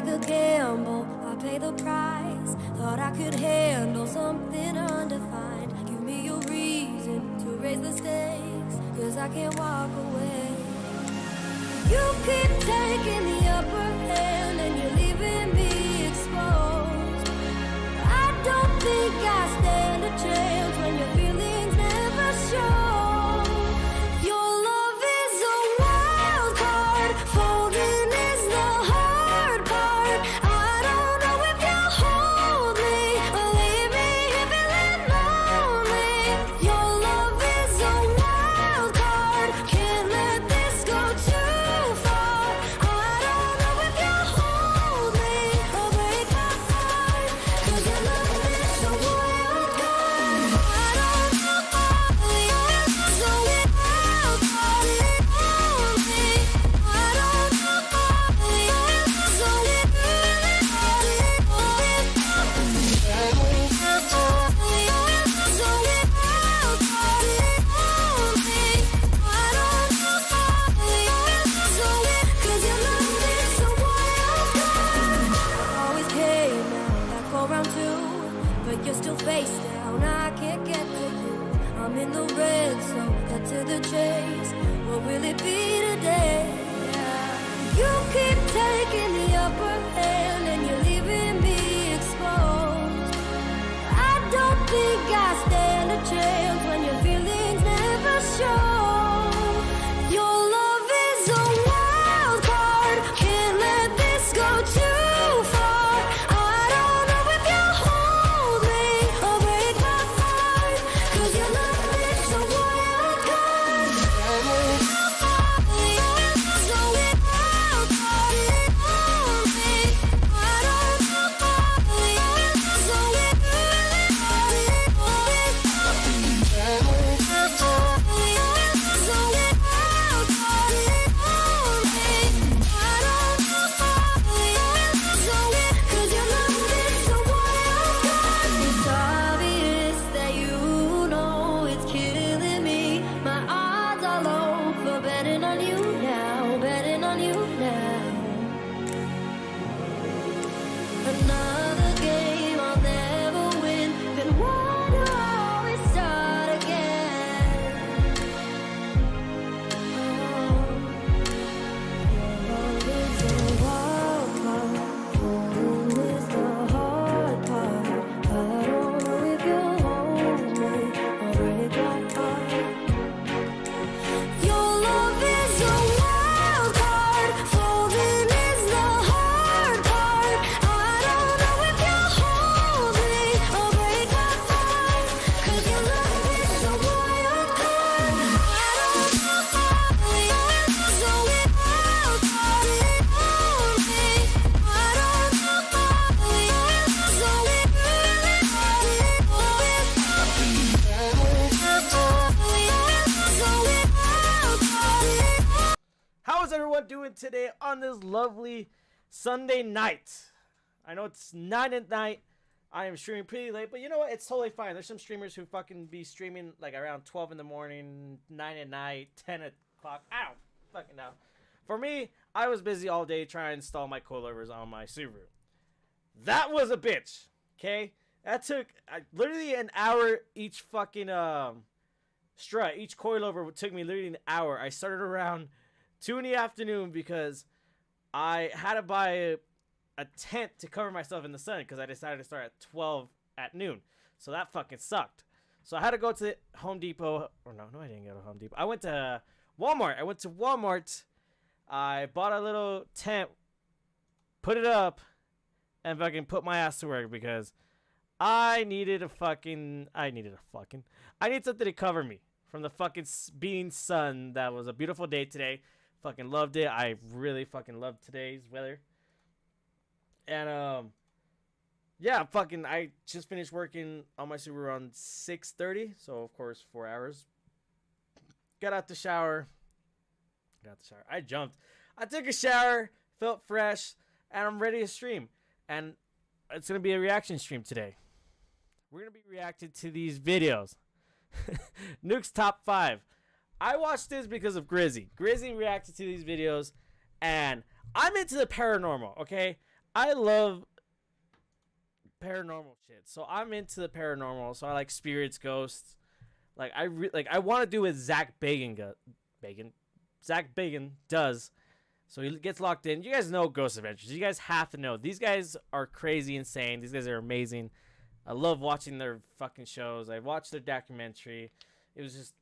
a gamble, I pay the price. Thought I could handle something undefined. Give me a reason to raise the stakes, 'cause I can't walk away. You keep taking the upper hand and you're leaving me exposed. I don't think I stand a chance when your feelings never show. Your love is a wild card, folding is the hard part. I don't know if you'll hold me or leave me here feeling lonely. Your love is a wild card, can't let this go too far. I don't know if you'll hold me or break my heart, 'cause your love is a wild card. I don't know if your love is a wild card, hold me. I don't know if your love is a wild but you're still face down, I can't get to you. I'm in the red, so cut to the chase. What will it be today? You keep taking the upper hand and you're leaving me exposed. I don't think I stand a chance when your feelings never show. Your love is a wild card, can't let this go too far. I don't know if you'll hold me or break my heart, 'cause your love is a wild card. Your love is a wild card, hold me. I don't know if your love is a wild another game I'll never win. Then why do I always start again? Your love is a wild card, holding is the hard part. I don't know if you'll hold me or break my heart. Your love is a wild card, folding is the hard part. I don't know if you'll hold me or break my heart, 'cause your love is a wild card. I don't know if your love is a wild card, hold me. I don't know if your love is a wild card. How is everyone doing today on this lovely Sunday night? I know it's 9 at night. I am streaming pretty late, but you know what? It's totally fine. There's some streamers who fucking be streaming like around 12 in the morning, 9 at night, 10 o'clock. I don't fucking know. For me, I was busy all day trying to install my coilovers on my Subaru. That was a bitch, okay? That took literally an hour each fucking strut. Each coilover took me literally an hour. I started around 2 in the afternoon because I had to buy a tent to cover myself in the sun because I decided to start at 12 at noon. So that fucking sucked. So I had to go to Home Depot. Or no, I didn't go to Home Depot. I went to Walmart. I bought a little tent, put it up, and fucking put my ass to work because I needed something to cover me from the fucking beating sun. That was a beautiful day today. Fucking loved it. I really fucking loved today's weather. And yeah, fucking I just finished working on my Subaru around 6:30, so of course 4 hours. Got out the shower. I jumped. I took a shower, felt fresh, and I'm ready to stream. And it's gonna be a reaction stream today. We're gonna be reacting to these videos. Nuke's top 5. I watched this because of Grizzy. Grizzy reacted to these videos, and I'm into the paranormal, okay? I love paranormal shit. So I'm into the paranormal. So I like spirits, ghosts. Like I want to do what Zach Zach Bagans does. So he gets locked in. You guys know Ghost Adventures. You guys have to know. These guys are crazy insane. These guys are amazing. I love watching their fucking shows. I watched their documentary. It was just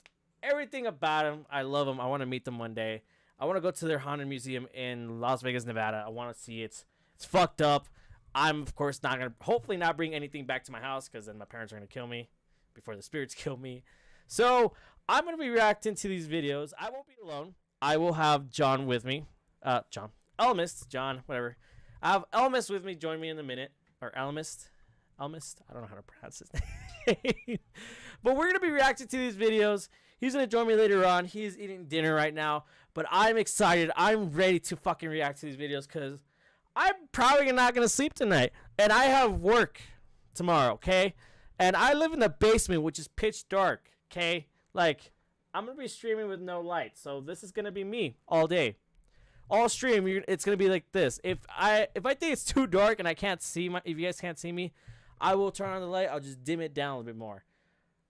everything about them. I love them. I want to meet them one day. I want to go to their haunted museum in Las Vegas, Nevada. I want to see it. It's fucked up. I'm, of course, not going to hopefully not bring anything back to my house because then my parents are going to kill me before the spirits kill me. So I'm going to be reacting to these videos. I won't be alone. I will have John with me. Ellimist, John, whatever. I have Ellimist with me. Join me in a minute. Or Ellimist. I don't know how to pronounce his name. But we're going to be reacting to these videos. He's going to join me later on. He's eating dinner right now. But I'm excited. I'm ready to fucking react to these videos because I'm probably not going to sleep tonight. And I have work tomorrow, okay? And I live in the basement, which is pitch dark, okay? Like, I'm going to be streaming with no light. So this is going to be me all day. All stream, it's going to be like this. If I think it's too dark and I can't see if you guys can't see me, I will turn on the light. I'll just dim it down a little bit more.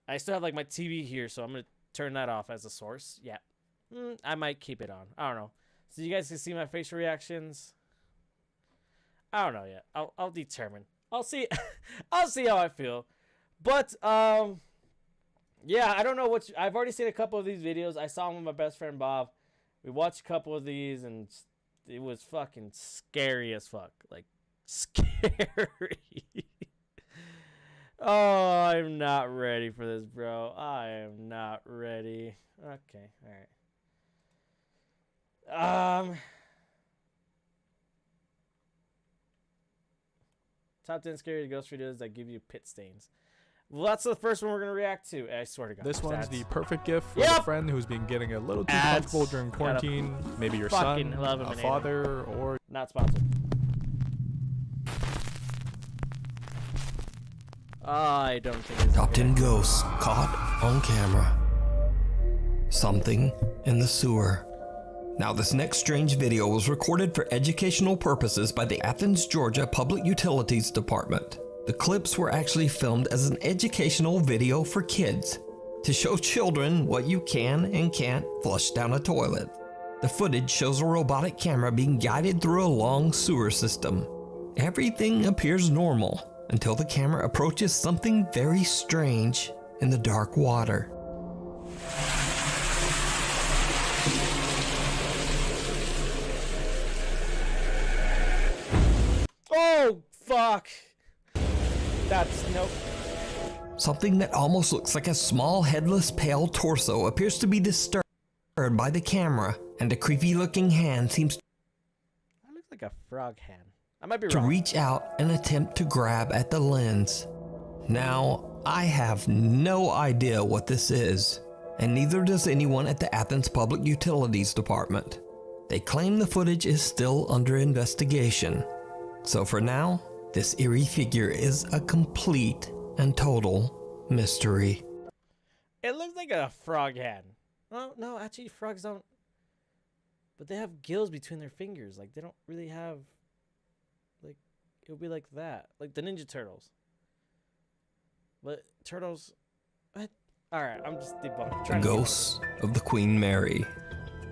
I still have like my TV here, so I'm going to turn that off as a source. Yeah. I might keep it on. I don't know. So you guys can see my facial reactions. I don't know yet. I'll determine. I'll see. I'll see how I feel. But yeah, I don't know what I've already seen a couple of these videos. I saw them with my best friend Bob. We watched a couple of these and it was fucking scary as fuck. Like scary. Oh, I'm not ready for this, bro. I am not ready. Okay, all right. Top 10 scary ghost videos that give you pit stains. Well, that's the first one we're going to react to. I swear to God. This one's the perfect gift for a friend who's been getting a little too comfortable during quarantine. Maybe your son, a father, or... Not sponsored. I don't think it's... Top 10 ghosts caught on camera. Something in the sewer. Now, this next strange video was recorded for educational purposes by the Athens, Georgia Public Utilities Department. The clips were actually filmed as an educational video for kids to show children what you can and can't flush down a toilet. The footage shows a robotic camera being guided through a long sewer system. Everything appears normal until the camera approaches something very strange in the dark water. Oh, fuck. That's nope. Something that almost looks like a small headless pale torso appears to be disturbed by the camera, and a creepy looking hand seems That looks like a frog hand. I might be to wrong. reach out and attempt to grab at the lens. Now, I have no idea what this is, and neither does anyone at the Athens Public Utilities Department. They claim the footage is still under investigation. So for now, this eerie figure is a complete and total mystery. It looks like a frog hand. Oh, no, actually frogs don't. But they have gills between their fingers. Like, they don't really have, like, it would be like that. Like the Ninja Turtles. But turtles, what? Alright, I'm just debunking. The Ghosts of the Queen Mary.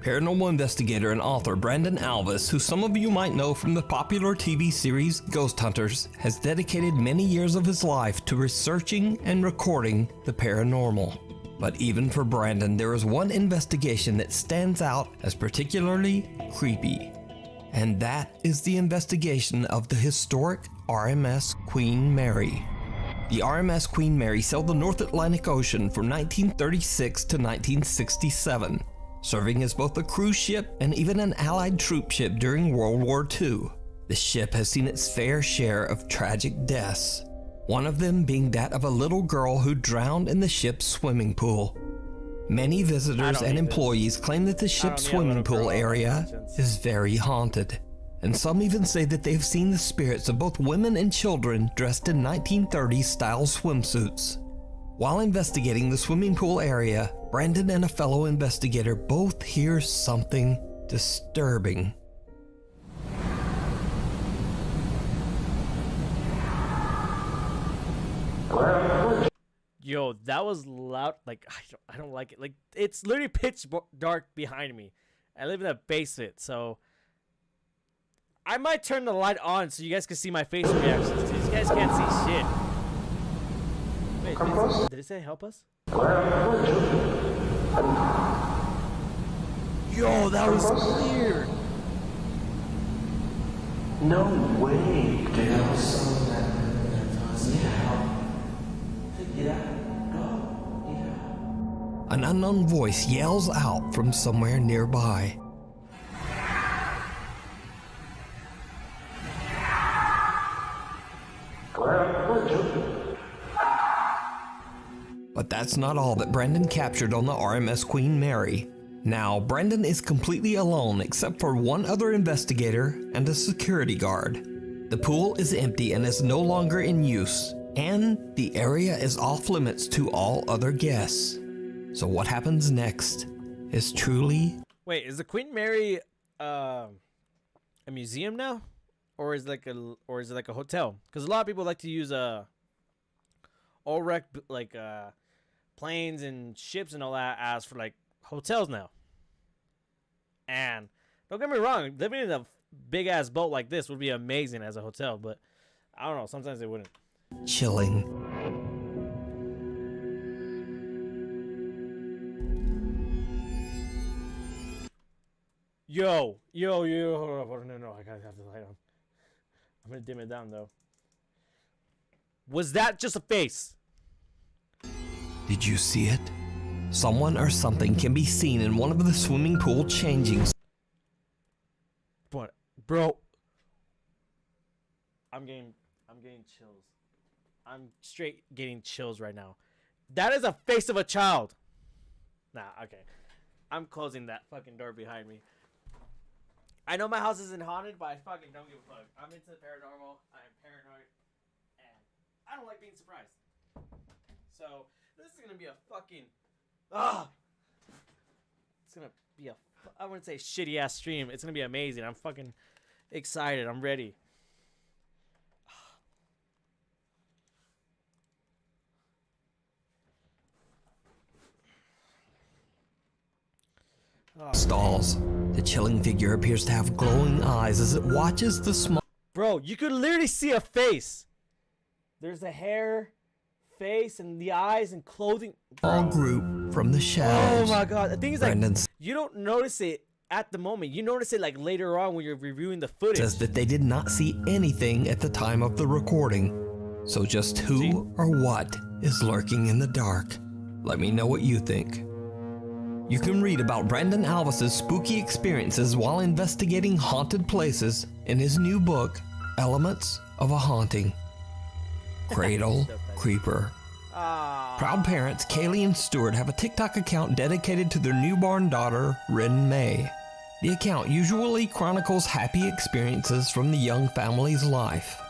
Paranormal investigator and author Brandon Alvis, who some of you might know from the popular TV series Ghost Hunters, has dedicated many years of his life to researching and recording the paranormal. But even for Brandon, there is one investigation that stands out as particularly creepy. And that is the investigation of the historic RMS Queen Mary. The RMS Queen Mary sailed the North Atlantic Ocean from 1936 to 1967. Serving as both a cruise ship and even an Allied troop ship during World War II. The ship has seen its fair share of tragic deaths, one of them being that of a little girl who drowned in the ship's swimming pool. Many visitors and employees claim that the ship's swimming pool area is very haunted, and some even say that they've seen the spirits of both women and children dressed in 1930s style swimsuits. While investigating the swimming pool area, Brandon and a fellow investigator both hear something disturbing. Yo, that was loud. Like, I don't like it. Like, it's literally pitch dark behind me. I live in a basement, so I might turn the light on so you guys can see my facial reactions. You guys can't see shit. Wait, did it say help us? Yo, that was clear. No way. An unknown voice yells out from somewhere nearby. But that's not all that Brandon captured on the RMS Queen Mary. Now, Brandon is completely alone except for one other investigator and a security guard. The pool is empty and is no longer in use, and the area is off limits to all other guests. So what happens next is truly... Wait, is the Queen Mary a museum now? Or is it like a hotel? Because a lot of people like to use all wreck like planes and ships and all that as for like hotels now. And don't get me wrong, living in a big ass boat like this would be amazing as a hotel, but I don't know, sometimes it wouldn't. Chilling. Yo, hold on, no, I gotta have the light on. I'm gonna dim it down though. Was that just a face? Did you see it? Someone or something can be seen in one of the swimming pool changing. But, bro, I'm getting chills. I'm straight getting chills right now. That is a face of a child. Nah, okay. I'm closing that fucking door behind me. I know my house isn't haunted, but I fucking don't give a fuck. I'm into the paranormal. I'm paranoid. And I don't like being surprised. So, this is gonna be a fucking... It's gonna be a... I wouldn't say shitty ass stream. It's gonna be amazing. I'm fucking excited. I'm ready. Stalls. The chilling figure appears to have glowing eyes as it watches the small... Bro, you could literally see a face. There's the hair, face, and the eyes and clothing. All group from the shadows. Oh my god. The thing is, like, Brandon's you don't notice it at the moment. You notice it like later on when you're reviewing the footage. says that they did not see anything at the time of the recording. So just who or what is lurking in the dark? Let me know what you think. You can read about Brandon Alvis's spooky experiences while investigating haunted places in his new book, Elements of a Haunting. Cradle Creeper. Proud parents Kaylee and Stuart have a TikTok account dedicated to their newborn daughter, Rin May. The account usually chronicles happy experiences from the young family's life.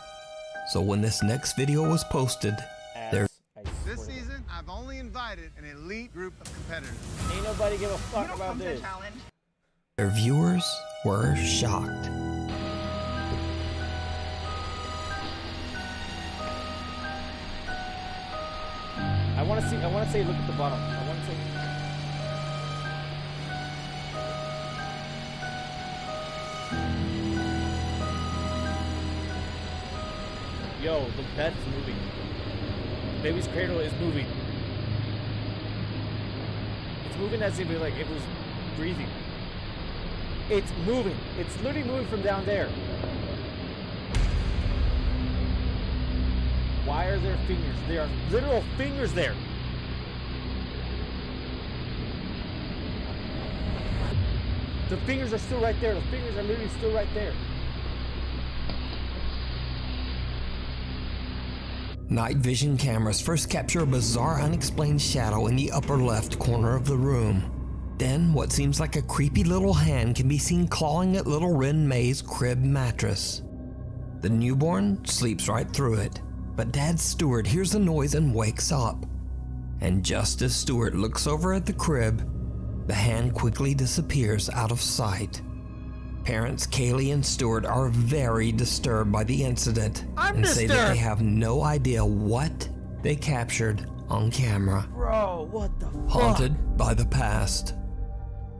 So when this next video was posted, This season, I've only invited an elite group of competitors. Ain't nobody give a fuck about this. their viewers were shocked. I want to say look at the bottom. I want to say yo, the bed's moving. The baby's cradle is moving. It's moving as if it was breathing. It's moving. It's literally moving from down there. Why are there fingers? There are literal fingers there. The fingers are still right there. The fingers are literally still right there. Night vision cameras first capture a bizarre unexplained shadow in the upper left corner of the room. Then what seems like a creepy little hand can be seen clawing at little Rin May's crib mattress. The newborn sleeps right through it, but Dad Stuart hears the noise and wakes up. And just as Stuart looks over at the crib, the hand quickly disappears out of sight. Parents Kaylee and Stuart are very disturbed by the incident and say that they have no idea what they captured on camera. Bro, what the fuck? Haunted by the past.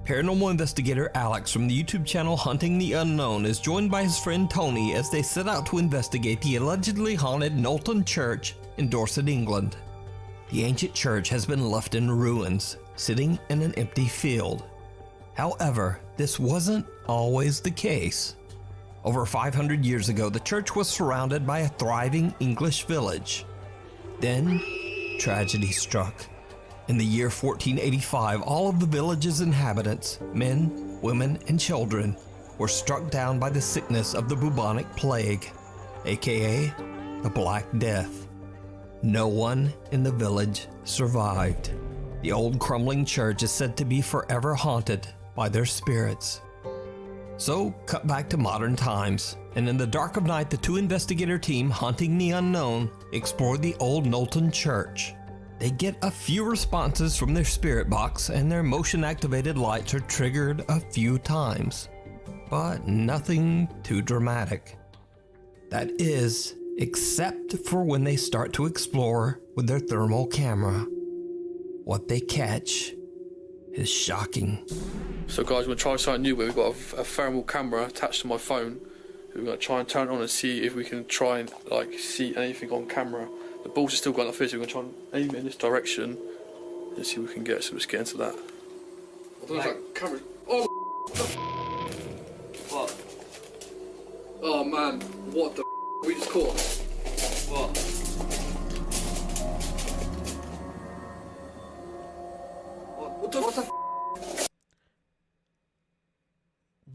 Paranormal investigator Alex from the YouTube channel Hunting the Unknown is joined by his friend Tony as they set out to investigate the allegedly haunted Knowlton Church in Dorset, England. The ancient church has been left in ruins, sitting in an empty field. However, this wasn't always the case. Over 500 years ago, the church was surrounded by a thriving English village. Then, tragedy struck. In the year 1485, all of the village's inhabitants, men, women, and children, were struck down by the sickness of the bubonic plague, aka the Black Death. No one in the village survived. The old crumbling church is said to be forever haunted by their spirits. So, cut back to modern times, and in the dark of night, the two investigator team Hunting the Unknown explore the old Knowlton Church. They get a few responses from their spirit box, and their motion-activated lights are triggered a few times, but nothing too dramatic. That is, except for when they start to explore with their thermal camera. What they catch is shocking. So guys, we're going to try something new where we've got a thermal camera attached to my phone. We're going to try and turn it on and see if we can try and see anything on camera. The balls are still going like this, so we're going to try and aim it in this direction and see what we can get. So let's get into that. I don't know if that camera... Oh, what? Oh man, what the we just caught? What? What the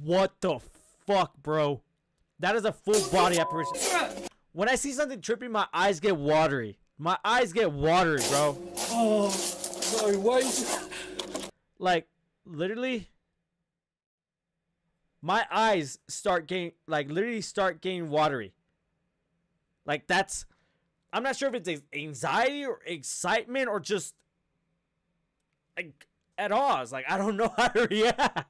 What the fuck, bro? That is a full body apparition. When I see something trippy, my eyes get watery. My eyes get watery, bro. Oh, sorry, wait. Like, literally, my eyes start getting, watery. Like, that's, I'm not sure if it's anxiety or excitement or just, like, at all. It's like, I don't know how to react.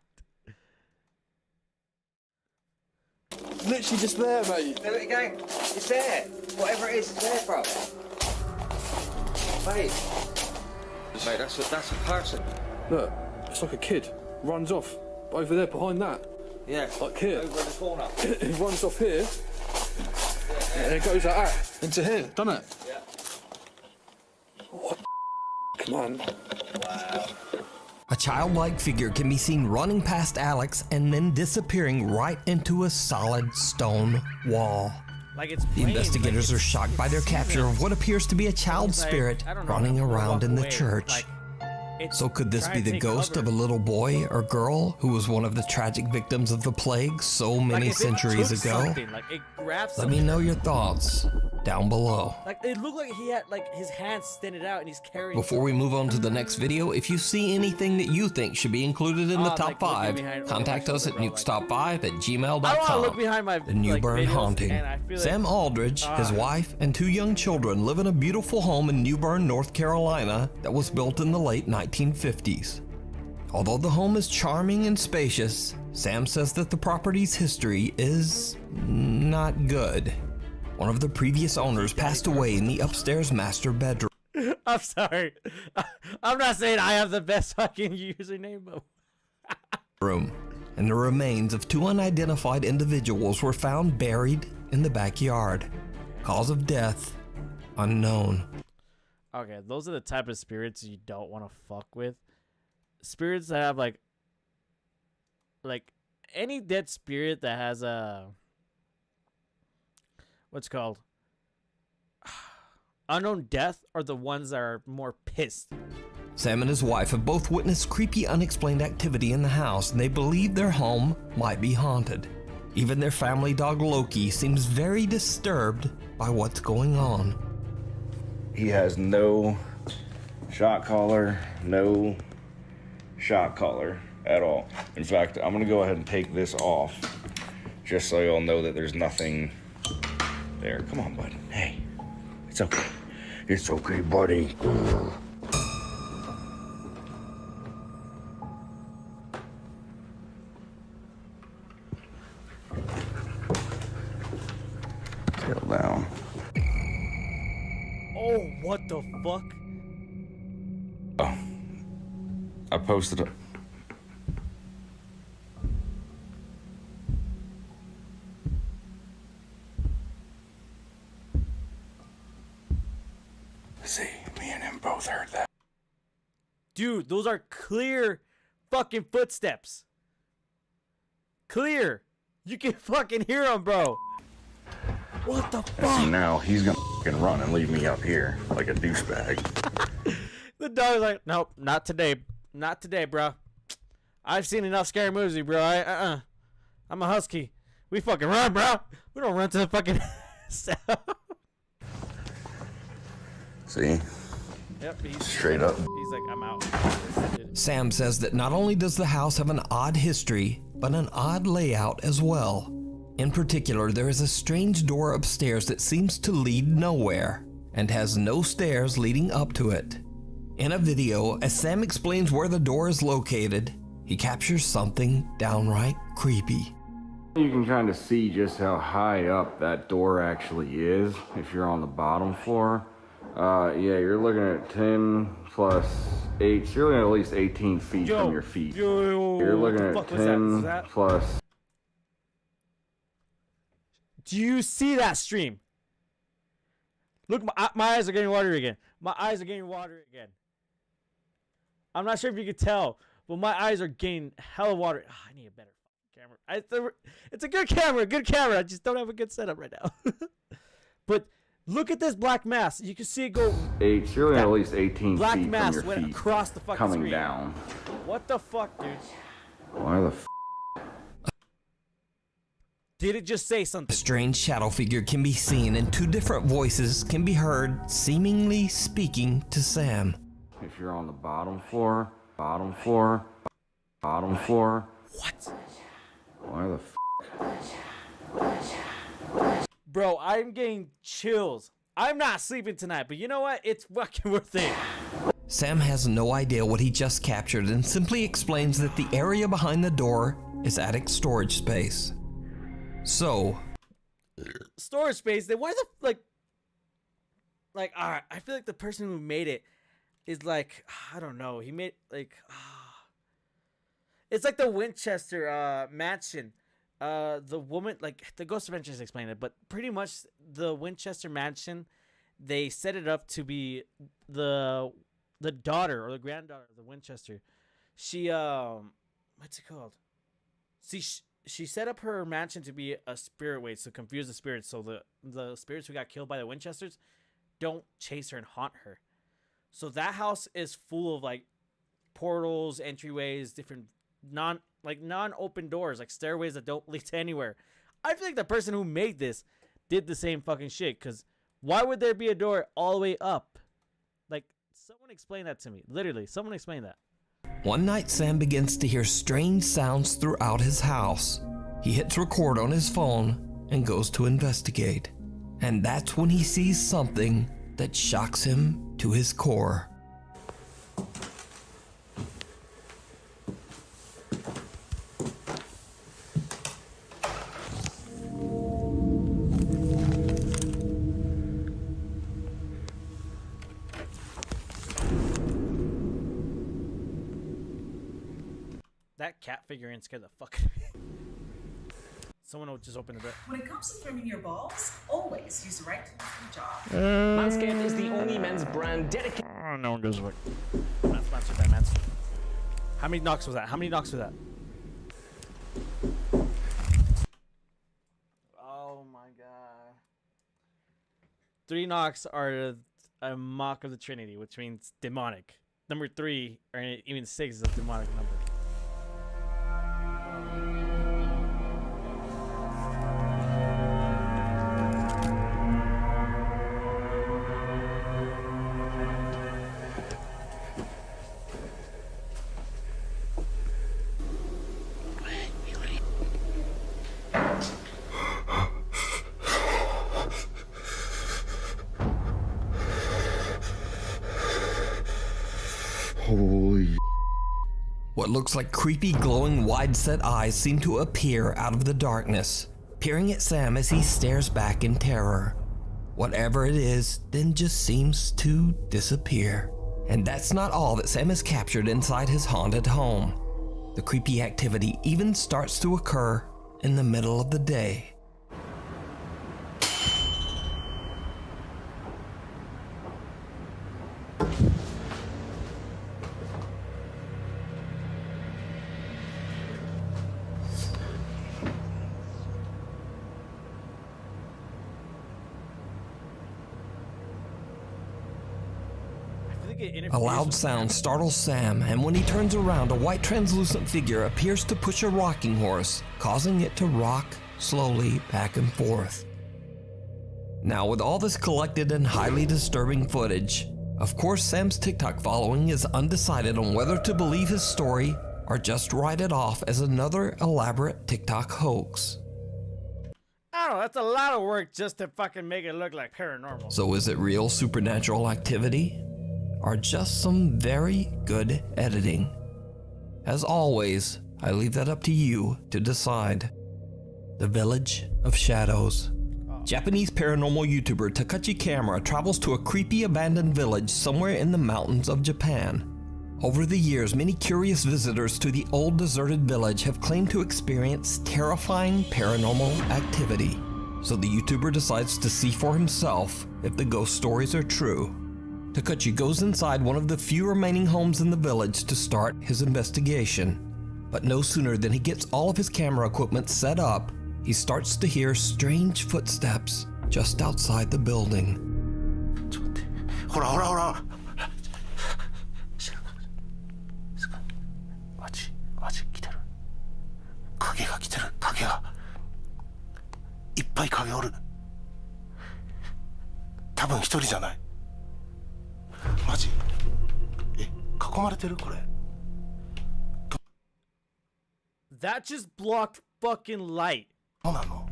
Literally just there, mate. There we go. It's there. Whatever it is, it's there, bro. Mate. Mate, that's a person. Look, it's like a kid. Runs off. Over there, behind that. Yeah. Like here. Over in the corner. It runs off here. Yeah. And it goes like that. Into here. Done it? Yeah. What the man? Wow. A childlike figure can be seen running past Alex and then disappearing right into a solid stone wall. Like it's The investigators are shocked by their capture of what appears to be a child spirit running around in the church. So could this be the ghost of a little boy or girl who was one of the tragic victims of the plague so many centuries ago? Let me know your thoughts down below. Like it looked like he had like his hands extended out and he's carrying. Before we move on to the next video, if you see anything that you think should be included in the top 5, contact us at nukestop5@gmail.com. I don't want to look behind my The Newburn Haunting. Sam Aldridge, his wife, and 2 young children live in a beautiful home in Newburn, North Carolina that was built in the late 1950s. Although the home is charming and spacious, Sam says that the property's history is not good. One of the previous owners passed away in the upstairs master bedroom. I'm sorry. I'm not saying I have the best fucking username, but and the remains of 2 unidentified individuals were found buried in the backyard. Cause of death unknown. okay, those are the type of spirits you don't want to fuck with. Spirits that have like any dead spirit that has a what's called unknown death are the ones that are more pissed. Sam and his wife have both witnessed creepy, unexplained activity in the house, and they believe their home might be haunted. Even their family dog Loki seems very disturbed by what's going on. He has no shot collar, no shot collar at all. In fact, I'm gonna go ahead and take this off just so you'll know that there's nothing there. Come on, bud. Hey, it's okay. It's okay, buddy. Settle down. Oh, what fuck? Oh. I posted it. See, me and him both heard that. Dude, those are clear fucking footsteps. Clear. You can fucking hear them, bro. What the fuck? See, now he's gonna fucking run and leave me up here like a douchebag. The dog's like, nope, not today. Not today, bro. I've seen enough scary movies, bro. I'm a husky. We fucking run, bro. We don't run to the fucking... See? Yep, he's straight up. He's like, I'm out. Sam says that not only does the house have an odd history, but an odd layout as well. In particular, there is a strange door upstairs that seems to lead nowhere and has no stairs leading up to it. In a video, as Sam explains where the door is located, he captures something downright creepy. You can kind of see just how high up that door actually is if you're on the bottom floor. Yeah, you're looking at 10 plus 8. So you're looking at least 18 feet from your feet. You're looking at 10 plus. Do you see that stream? Look, my eyes are getting watery again. My eyes are getting watery again. I'm not sure if you could tell, but my eyes are getting hella watery. Oh, I need a better camera. It's a good camera. I just don't have a good setup right now. But look at this black mass. You can see it go. 8. So you're looking at least 18 black feet mass from your went feet across the fucking coming screen. down. What the fuck, dude? Why the f? Did it just say something? A strange shadow figure can be seen and two different voices can be heard seemingly speaking to Sam. If you're on the bottom floor. What? Why the f? Bro, I'm getting chills. I'm not sleeping tonight, but you know what? It's fucking worth it. Sam has no idea what he just captured and simply explains that the area behind the door is attic storage space. So, storage space. Then why the like? All right, I feel like the person who made it is like, I don't know. He made like, it's like the Winchester mansion. The woman, like the Ghost Adventures explained it, but pretty much the Winchester mansion, they set it up to be the daughter or the granddaughter of the Winchester. She what's it called? See. She set up her mansion to be a spirit way to confuse the spirits, so the spirits who got killed by the Winchesters don't chase her and haunt her. So that house is full of like portals, entryways, different non-open doors, like stairways that don't lead to anywhere. I feel like the person who made this did the same fucking shit, because why would there be a door all the way up? Like, someone explain that to me. Literally, someone explain that. One night, Sam begins to hear strange sounds throughout his house. He hits record on his phone and goes to investigate. And that's when he sees something that shocks him to his core. That cat figurine scared the fuck out of me. Someone will just open the door. When it comes to trimming your balls, always use the right tool for the job. Manscaped is the only men's brand dedicated. Oh, no one goes to work. Manscaped, that Manscaped. How many knocks was that? Oh my god. 3 knocks are a mock of the Trinity, which means demonic. Number 3, or even 6 is a demonic number. Holy. What looks like creepy, glowing, wide-set eyes seem to appear out of the darkness, peering at Sam as he stares back in terror. Whatever it is then just seems to disappear. And that's not all that Sam has captured inside his haunted home. The creepy activity even starts to occur in the middle of the day. A loud sound startles Sam, and when he turns around, a white translucent figure appears to push a rocking horse, causing it to rock slowly back and forth. Now, with all this collected and highly disturbing footage, of course Sam's TikTok following is undecided on whether to believe his story or just write it off as another elaborate TikTok hoax. I don't know, that's a lot of work just to fucking make it look like paranormal. So is it real supernatural activity? Or just some very good editing? As always, I leave that up to you to decide. The Village of Shadows. Japanese paranormal YouTuber Takachi Camera travels to a creepy abandoned village somewhere in the mountains of Japan. Over the years, many curious visitors to the old deserted village have claimed to experience terrifying paranormal activity. So the YouTuber decides to see for himself if the ghost stories are true. Takachi goes inside one of the few remaining homes in the village to start his investigation. But no sooner than he gets all of his camera equipment set up, he starts to hear strange footsteps just outside the building. That just blocked fucking light. I don't know.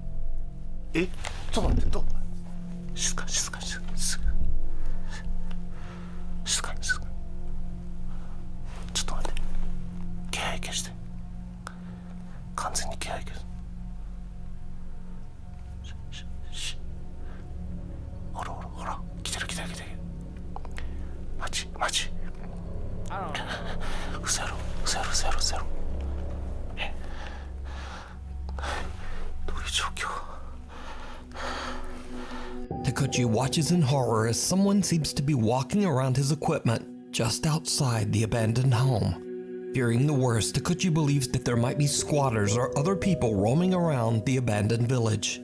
Takachi watches in horror as someone seems to be walking around his equipment just outside the abandoned home. Fearing the worst, Takachi believes that there might be squatters or other people roaming around the abandoned village.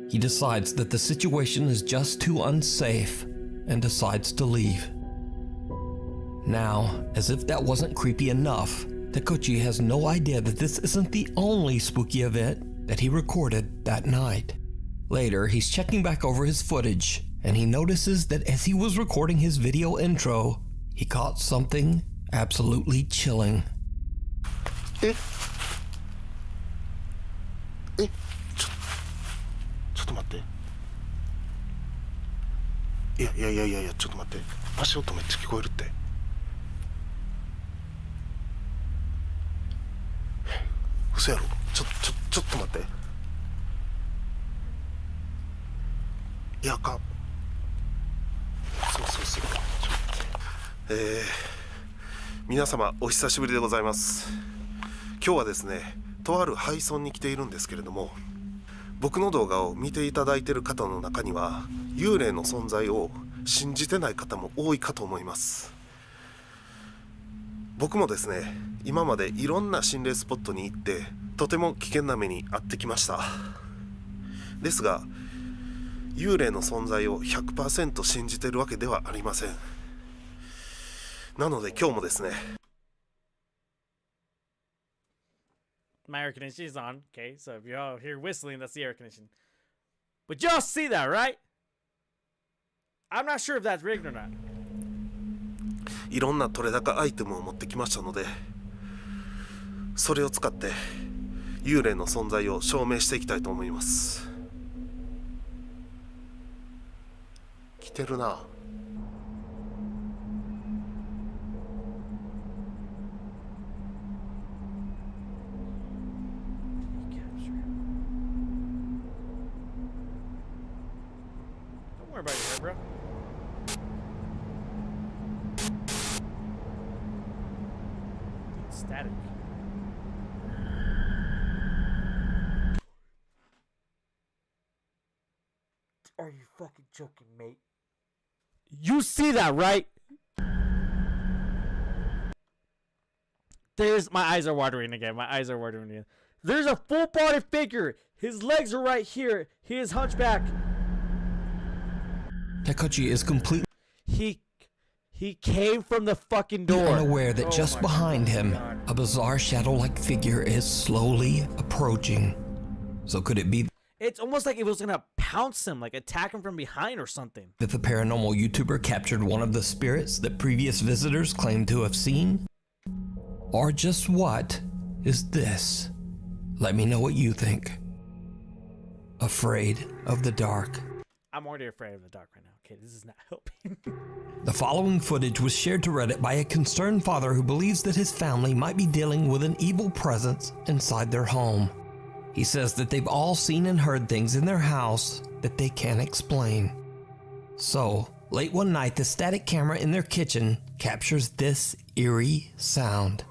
He decides that the situation is just too unsafe and decides to leave. Now, as if that wasn't creepy enough, Takachi has no idea that this isn't the only spooky event that he recorded that night. Later, he's checking back over his footage, and he notices that as he was recording his video intro, he caught something absolutely chilling. 皆様お久しぶりでございます。今日はですね、とある廃村に来ているんですけれども、僕の動画を見ていただいている方の中には幽霊の存在を信じてない方も多いかと思います。僕もですね、今までいろんな心霊スポットに行ってとても危険な目に遭ってきました。ですが幽霊の存在を 100% 信じているわけではありません。なので今日もですね、 My air conditioning is on, okay? So if you all hear whistling, that's the air conditioning. But y'all see that, right? I'm not sure if that's rigged or not. いろんな取れ高アイテムを持ってきましたので、それを使って幽霊の存在を証明していきたいと思います。来てるな。Don't worry about static. Are you fucking joking, mate? You see that, right? There's my eyes are watering again. My eyes are watering again. There's a full-body figure. His legs are right here. He is hunchback. Takuchi is completely He came from the fucking door. unaware that just behind him, a bizarre shadow-like figure is slowly approaching. So could it be It's almost like it was gonna pounce him, like attack him from behind or something. that the paranormal YouTuber captured one of the spirits that previous visitors claimed to have seen? Or just what is this? Let me know what you think. Afraid of the dark. I'm already afraid of the dark right now. Okay, this is not helping. The following footage was shared to Reddit by a concerned father who believes that his family might be dealing with an evil presence inside their home. He says that they've all seen and heard things in their house that they can't explain. So, late one night, the static camera in their kitchen captures this eerie sound.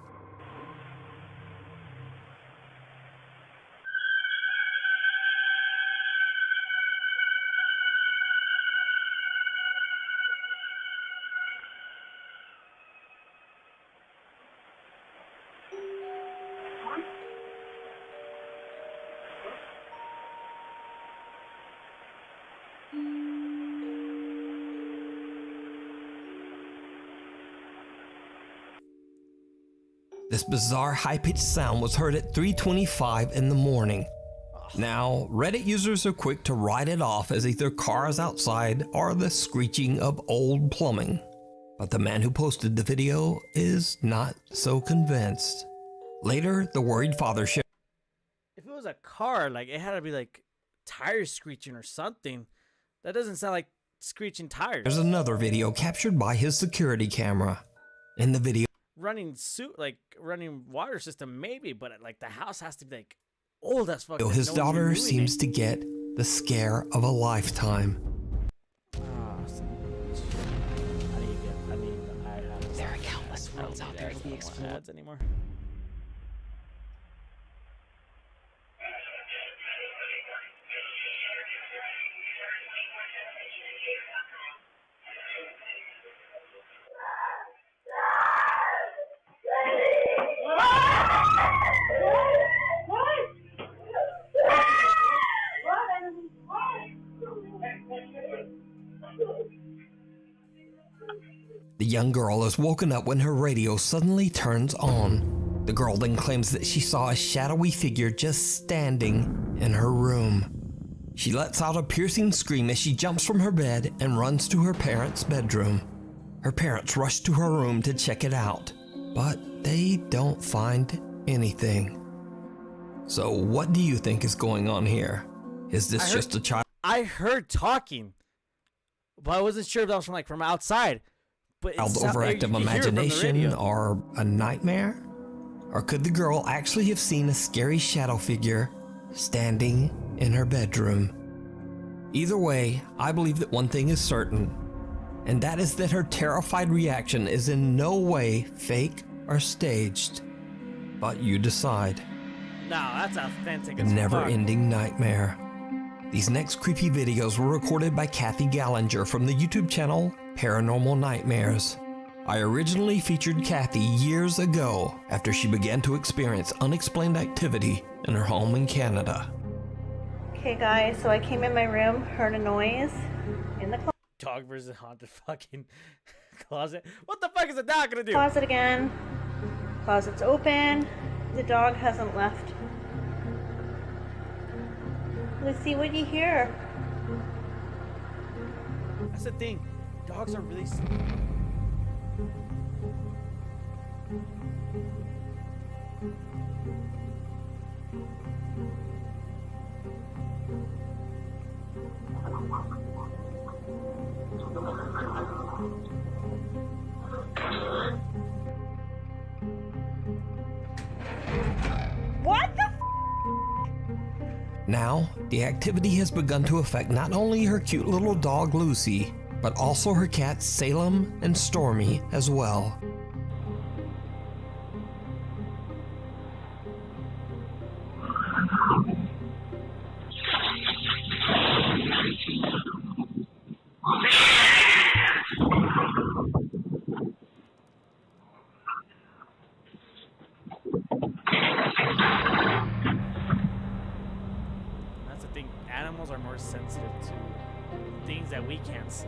This bizarre high-pitched sound was heard at 3:25 in the morning. Now, Reddit users are quick to write it off as either cars outside or the screeching of old plumbing. But the man who posted the video is not so convinced. Later, the worried father shared. If it was a car, like it had to be like tires screeching or something. That doesn't sound like screeching tires. There's another video captured by his security camera. In the video, Running water system maybe, but like the house has to be like old as fuck. his daughter seems to get the scare of a lifetime. There are countless worlds out there to be explored. Ads anymore. The young girl is woken up when her radio suddenly turns on. The girl then claims that she saw a shadowy figure just standing in her room. She lets out a piercing scream as she jumps from her bed and runs to her parents' bedroom. Her parents rush to her room to check it out, but they don't find anything. So what do you think is going on here? Is this just a child? I heard talking, but I wasn't sure if that was from outside. But Overactive imagination or a nightmare? Or could the girl actually have seen a scary shadow figure standing in her bedroom? Either way, I believe that one thing is certain, and that is that her terrified reaction is in no way fake or staged. But you decide. No, that's authentic. A never-ending nightmare. These next creepy videos were recorded by Kathy Gallinger from the YouTube channel Paranormal Nightmares. I originally featured Kathy years ago after she began to experience unexplained activity in her home in Canada. Okay guys, so I came in my room, heard a noise in the dog versus haunted fucking closet. What the fuck is a dog gonna do? Closet again. Closet's open. The dog hasn't left. Let's see what you hear. That's the thing. Dogs are really What the Now, the activity has begun to affect not only her cute little dog Lucy, but also her cats Salem and Stormy as well. more sensitive to things that we can't see.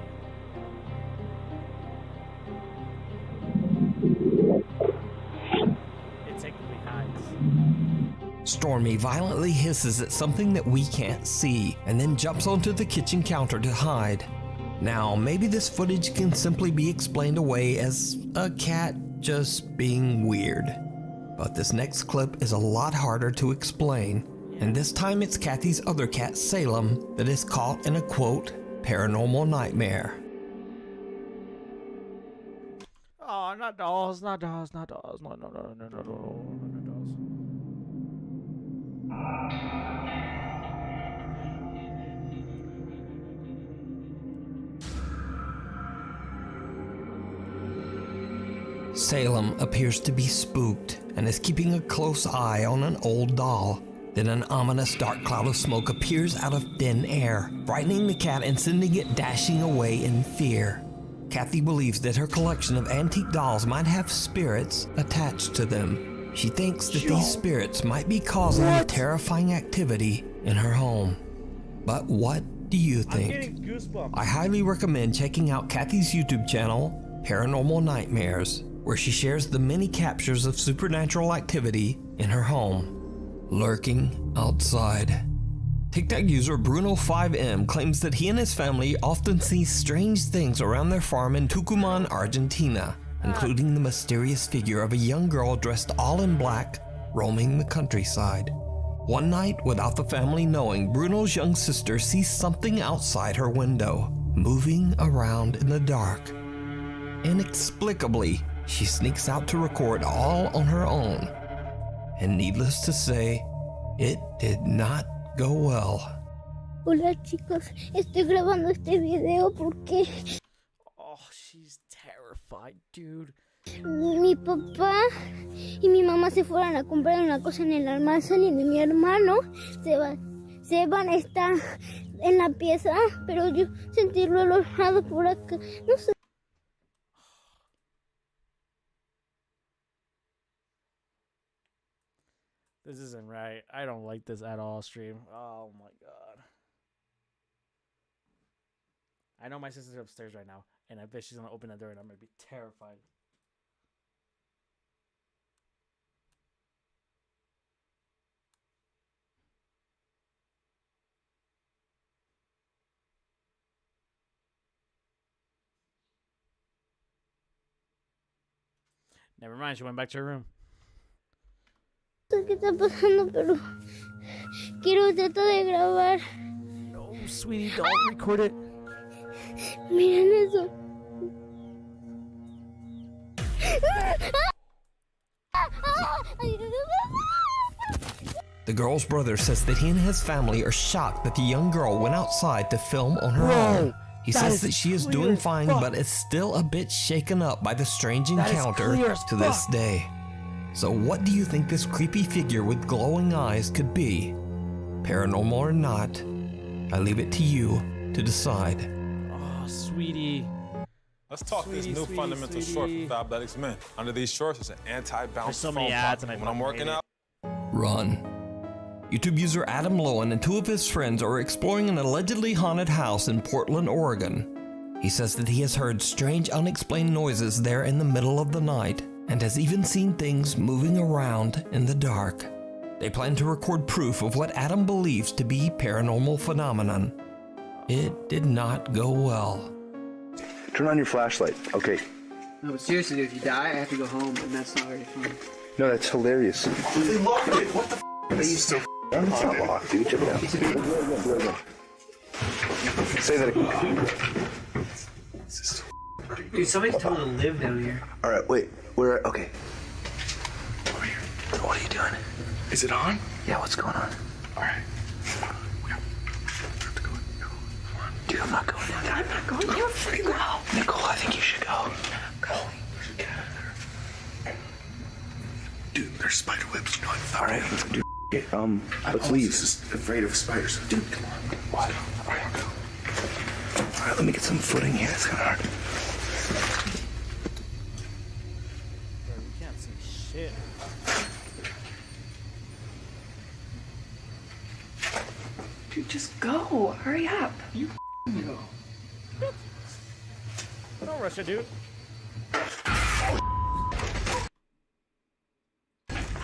It technically hides. Stormy violently hisses at something that we can't see and then jumps onto the kitchen counter to hide. Now, maybe this footage can simply be explained away as a cat just being weird. But this next clip is a lot harder to explain, and this time it's Kathy's other cat, Salem, that is caught in a quote, paranormal nightmare. Oh, not dolls, not dolls, not dolls, no, no, no, no, no, no, no, dolls. Salem appears to be spooked and is keeping a close eye on an old doll. Then an ominous dark cloud of smoke appears out of thin air, frightening the cat and sending it dashing away in fear. Kathy believes that her collection of antique dolls might have spirits attached to them. She thinks that these spirits might be causing the terrifying activity in her home. But what do you think? I'm getting goosebumps. I highly recommend checking out Kathy's YouTube channel, Paranormal Nightmares, where she shares the many captures of supernatural activity in her home, lurking outside. TikTok user Bruno5M claims that he and his family often see strange things around their farm in Tucumán, Argentina, including the mysterious figure of a young girl dressed all in black, roaming the countryside. One night, without the family knowing, Bruno's young sister sees something outside her window, moving around in the dark. Inexplicably, she sneaks out to record all on her own. And needless to say, it did not go well. Hola chicos, estoy grabando este video porque Oh, she's terrified, dude. mi papá y mi mamá se fueron a comprar una cosa en el almacén y mi hermano Seban está en la pieza, pero yo sentirlo alojado por acá, no sé. This isn't right. I don't like this at all, stream. Oh my god. I know my sister's upstairs right now, and I bet she's gonna open the door and I'm gonna be terrified. Never mind, she went back to her room. No sé qué está pasando, pero quiero tratar de grabar. No, sweetie, don't record it. Miren eso. The girl's brother says that he and his family are shocked that the young girl went outside to film on her own. He says that she is doing fine, but is still a bit shaken up by the strange encounter to this day. So what do you think this creepy figure with glowing eyes could be? Paranormal or not, I leave it to you to decide. Oh, sweetie. Let's talk this new fundamental short for Fabletics men. Under these shorts, it's an anti-bounce There's so foam many ads, pop. and I When I'm working out, Run. YouTube user Adam Lowen and two of his friends are exploring an allegedly haunted house in Portland, Oregon. He says that he has heard strange, unexplained noises there in the middle of the night and has even seen things moving around in the dark. They plan to record proof of what Adam believes to be paranormal phenomenon. It did not go well. Turn on your flashlight. Okay. No, but seriously, if you die, I have to go home, and that's not very fun. No, that's hilarious. They locked it. What the? This is so it's not locked, dude. Check it out. Say that again. Dude, somebody's told to live down here. All right, wait. We're okay. Over here. What are you doing? Is it on? Yeah. What's going on? All right. We have to go. Dude, I'm not going down there. I'm not going. You're free. Go. Nicole, I think you should go. Go. We should get out of there. Dude, there's spider webs. You know, all right, let's do. Let's leave. Just afraid of spiders. Dude, come on. What? All right, go. All right, let me get some footing here. It's kind of hard. Bro, you can't see shit. Dude, just go. Hurry up. You go. Don't rush it, dude.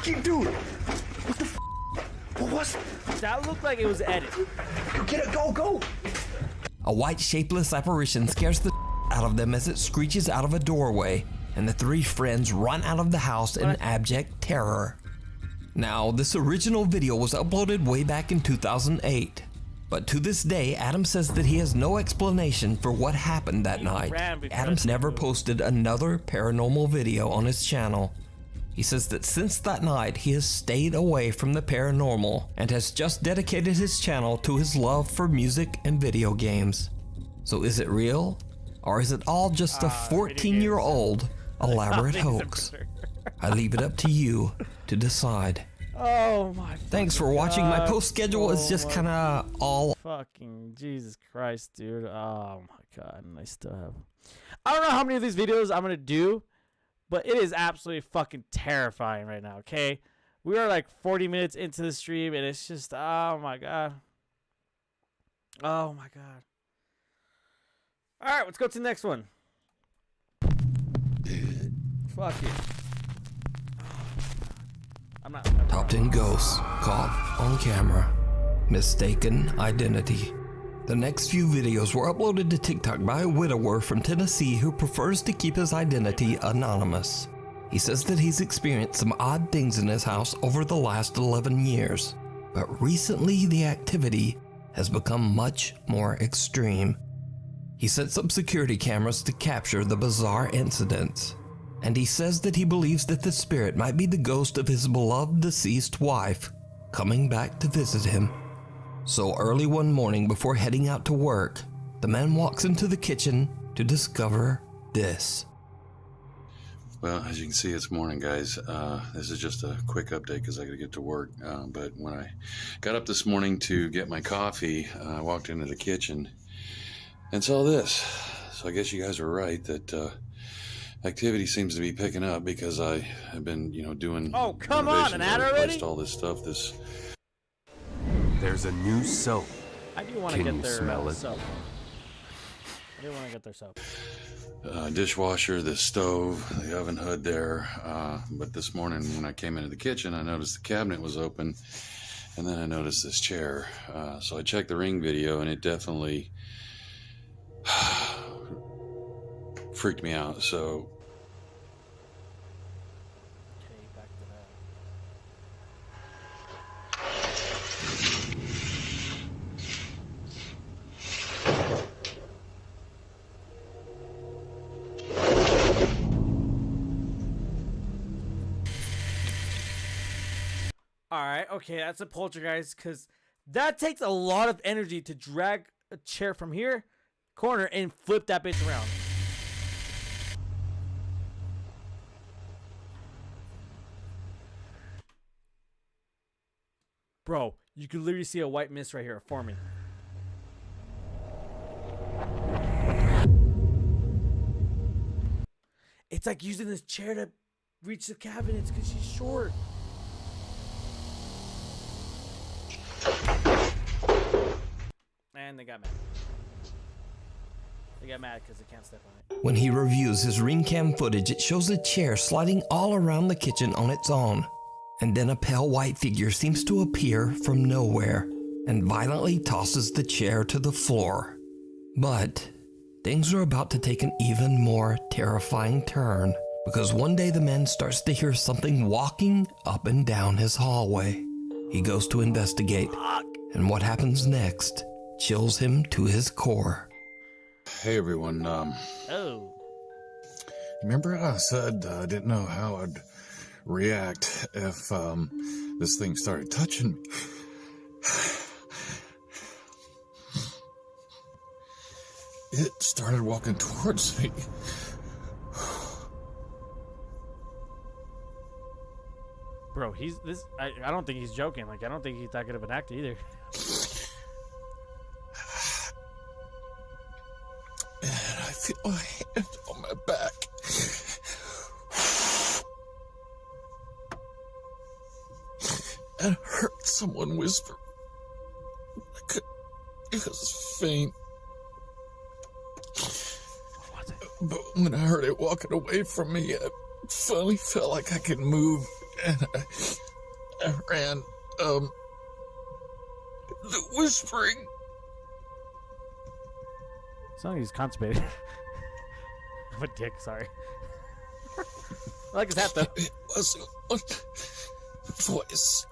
Dude, what the what was that? Looked like it was edited. Get it, go. A white shapeless apparition scares the out of them as it screeches out of a doorway, and the three friends run out of the house in abject terror. Now, this original video was uploaded way back in 2008, but to this day, Adam says that he has no explanation for what happened that night. Adam's never posted another paranormal video on his channel. He says that since that night, he has stayed away from the paranormal and has just dedicated his channel to his love for music and video games. So is it real? Or is it all just a 14-year-old elaborate hoax? I leave it up to you to decide. Oh my. Thanks for watching. My post schedule is just kind of all. Fucking Jesus Christ, dude. Oh my God. And I still have. I don't know how many of these videos I'm going to do, but it is absolutely fucking terrifying right now, okay? We are like 40 minutes into the stream, and it's just, oh my God. Oh my God. All right, let's go to the next one. Fuck it. I'm not. Top 10 ghosts caught on camera. Mistaken identity. The next few videos were uploaded to TikTok by a widower from Tennessee who prefers to keep his identity anonymous. He says that he's experienced some odd things in his house over the last 11 years, but recently the activity has become much more extreme. He sets up security cameras to capture the bizarre incidents, and he says that he believes that the spirit might be the ghost of his beloved deceased wife coming back to visit him. So early one morning before heading out to work, the man walks into the kitchen to discover this. Well, as you can see, it's morning, guys. This is just a quick update because I got to get to work. But when I got up this morning to get my coffee, I walked into the kitchen and saw this. So I guess you guys were right that activity seems to be picking up because I have been, doing. Oh, come on, an ad already? All this stuff. There's a new soap. I do want to get their soap. I do want to get their soap. Dishwasher, the stove, the oven hood there. But this morning when I came into the kitchen, I noticed the cabinet was open, and then I noticed this chair. So I checked the Ring video, and it definitely freaked me out. So. Alright, okay, that's a poltergeist, because that takes a lot of energy to drag a chair from here, corner, and flip that bitch around. Bro, you can literally see a white mist right here forming. It's like using this chair to reach the cabinets because she's short. And they got mad. They got mad because they can't step on it. When he reviews his Ring cam footage, it shows a chair sliding all around the kitchen on its own. And then a pale white figure seems to appear from nowhere and violently tosses the chair to the floor. But things are about to take an even more terrifying turn, because one day the man starts to hear something walking up and down his hallway. He goes to investigate, and what happens next chills him to his core. Hey everyone, remember I said I didn't know how I'd react if this thing started touching me? It started walking towards me. Bro, I don't think he's joking. Like, I don't think he's that good of an actor either. And I feel my hand on my back. And I heard someone whisper. It was faint. But when I heard it walking away from me, I finally felt like I could move, and I ran. The whispering. It's not like he's constipated. I'm a dick, sorry. I like his hat, though. It wasn't one voice.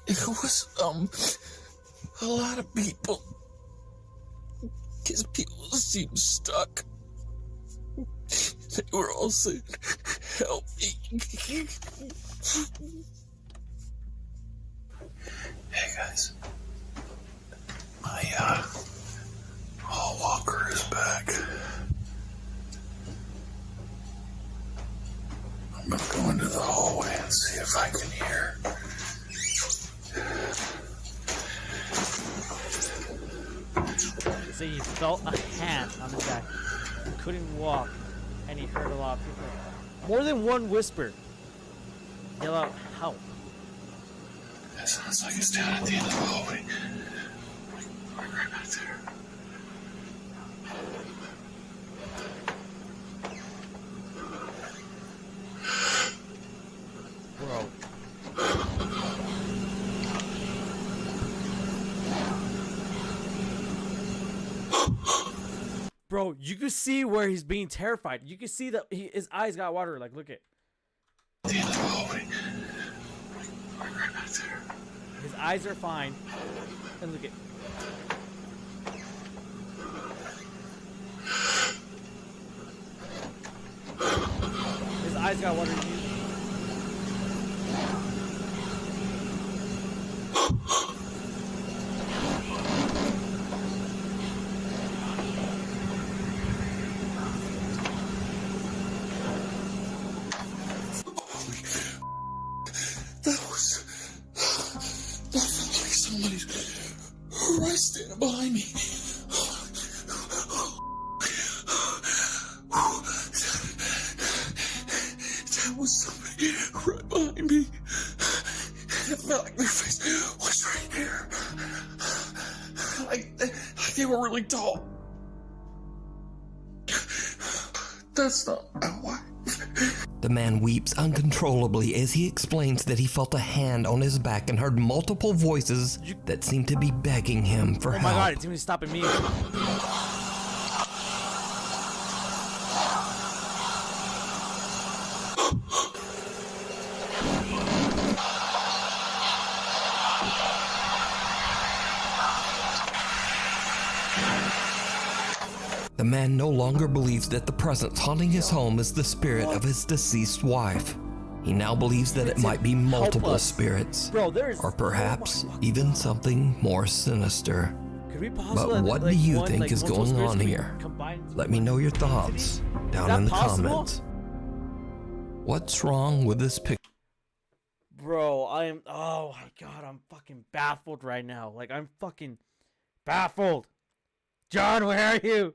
It was, a lot of people. Because people seemed stuck. They were all saying, help me. Hey guys. My, hall walker is back. I'm gonna go into the hallway and see if I can hear. So he felt a hand on his back. He couldn't walk, and he heard a lot of people. More than one whisper. Yell out, help. That sounds like it's down at the end of the hallway. Right back there. Bro. Bro, you can see where he's being terrified. You can see that his eyes got water. Like, look at. The end of the hallway. Right back there. His eyes are fine. And look at. His eyes got water. Right standing behind me. That was somebody right behind me. It felt like their face was right here. Like they were really tall. That's not why. The man weeps uncontrollably as he explains that he felt a hand on his back and heard multiple voices that seemed to be begging him for help. Oh my god, it's even stopping me. The man no longer believes that the presence haunting his home is the spirit of his deceased wife. He now believes that it might be multiple spirits, or perhaps even something more sinister. But what do you think is going on here? Let me know your thoughts down in the comments. What's wrong with this picture? Bro, oh my god, I'm fucking baffled right now. Like, I'm fucking baffled. John, where are you?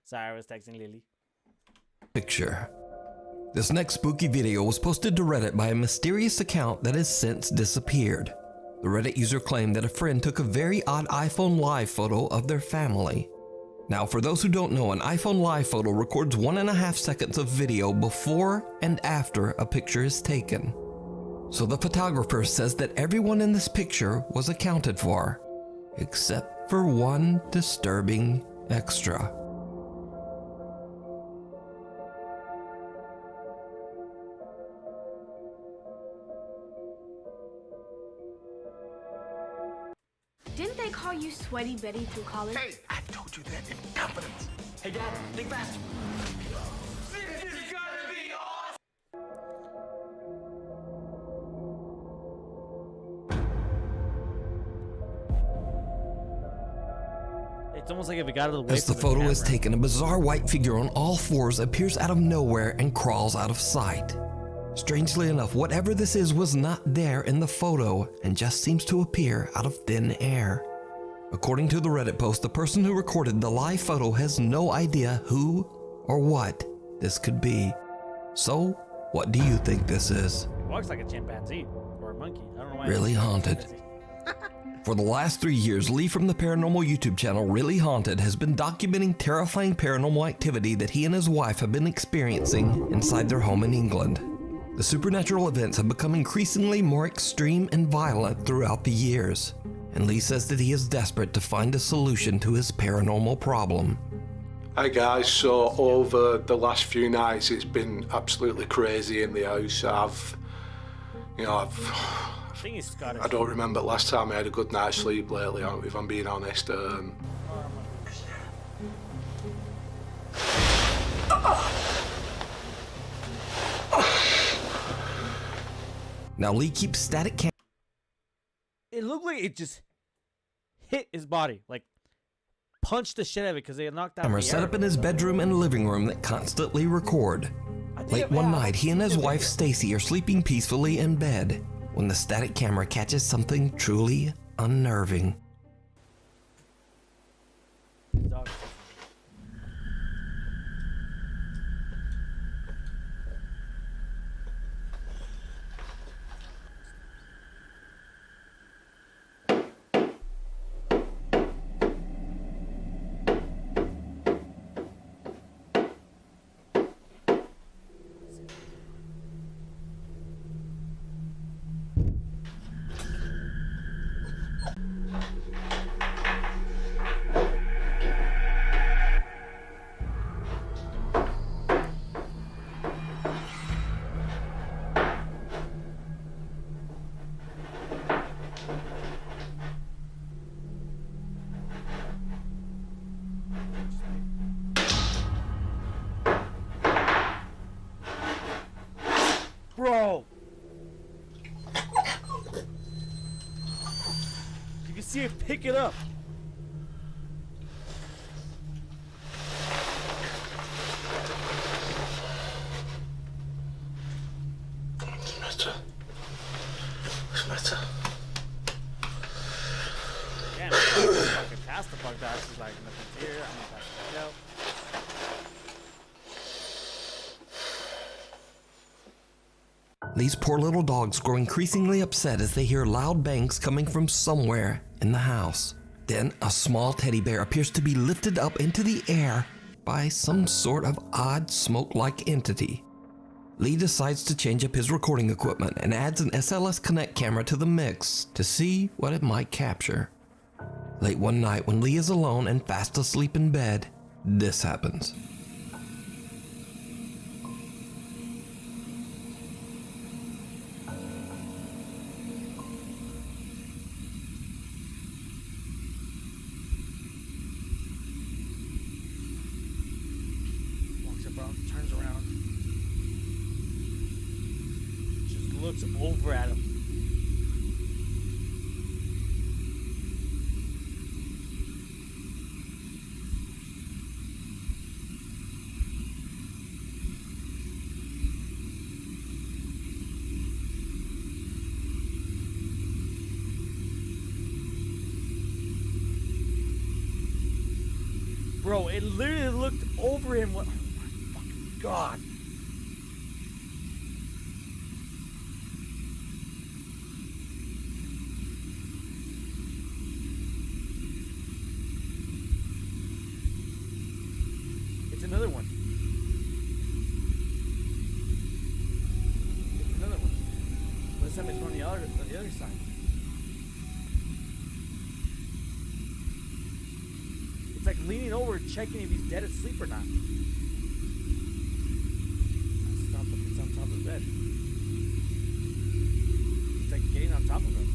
Sorry, I was texting Lily. Picture. This next spooky video was posted to Reddit by a mysterious account that has since disappeared. The Reddit user claimed that a friend took a very odd iPhone Live photo of their family. Now, for those who don't know, an iPhone Live photo records 1.5 seconds of video before and after a picture is taken. So the photographer says that everyone in this picture was accounted for, except for one disturbing extra. Didn't they call you Sweaty Betty through college? Hey, I told you that in confidence. Hey, Dad, think fast. This is gonna be awesome. It's almost like if it got out of the way. As the photo is taken, a bizarre white figure on all fours appears out of nowhere and crawls out of sight. Strangely enough, whatever this is was not there in the photo and just seems to appear out of thin air. According to the Reddit post, the person who recorded the live photo has no idea who or what this could be. So, what do you think this is? It walks like a chimpanzee or a monkey. I don't know why. Really Haunted. For the last 3 years, Lee from the paranormal YouTube channel Really Haunted has been documenting terrifying paranormal activity that he and his wife have been experiencing inside their home in England. The supernatural events have become increasingly more extreme and violent throughout the years, and Lee says that he is desperate to find a solution to his paranormal problem. Hi guys, so over the last few nights it's been absolutely crazy in the house. I think he's Scottish. I don't remember the last time I had a good night's sleep lately, if I'm being honest. Now Lee keeps static cam. It looked like it just hit his body, like punched the shit out of it because they had knocked out. Cameras set up in his bedroom and living room that constantly record. Late one night, he and his wife Stacy are sleeping peacefully in bed when the static camera catches something truly unnerving. Bro! You can see it pick it up. Damn, fucking pass the fuck that. She's like, nothing's here. I'm gonna pass the fuck out. These poor little dogs grow increasingly upset as they hear loud bangs coming from somewhere in the house. Then a small teddy bear appears to be lifted up into the air by some sort of odd smoke-like entity. Lee decides to change up his recording equipment and adds an SLS Connect camera to the mix to see what it might capture. Late one night when Lee is alone and fast asleep in bed, this happens. Turns around. Just looks over at him. Bro, it literally looked over him. What? God. It's another one. It's another one. But this time it's on the other side. It's like leaning over, checking if he's dead asleep or not. It's on top of the bed. It's like getting on top of him.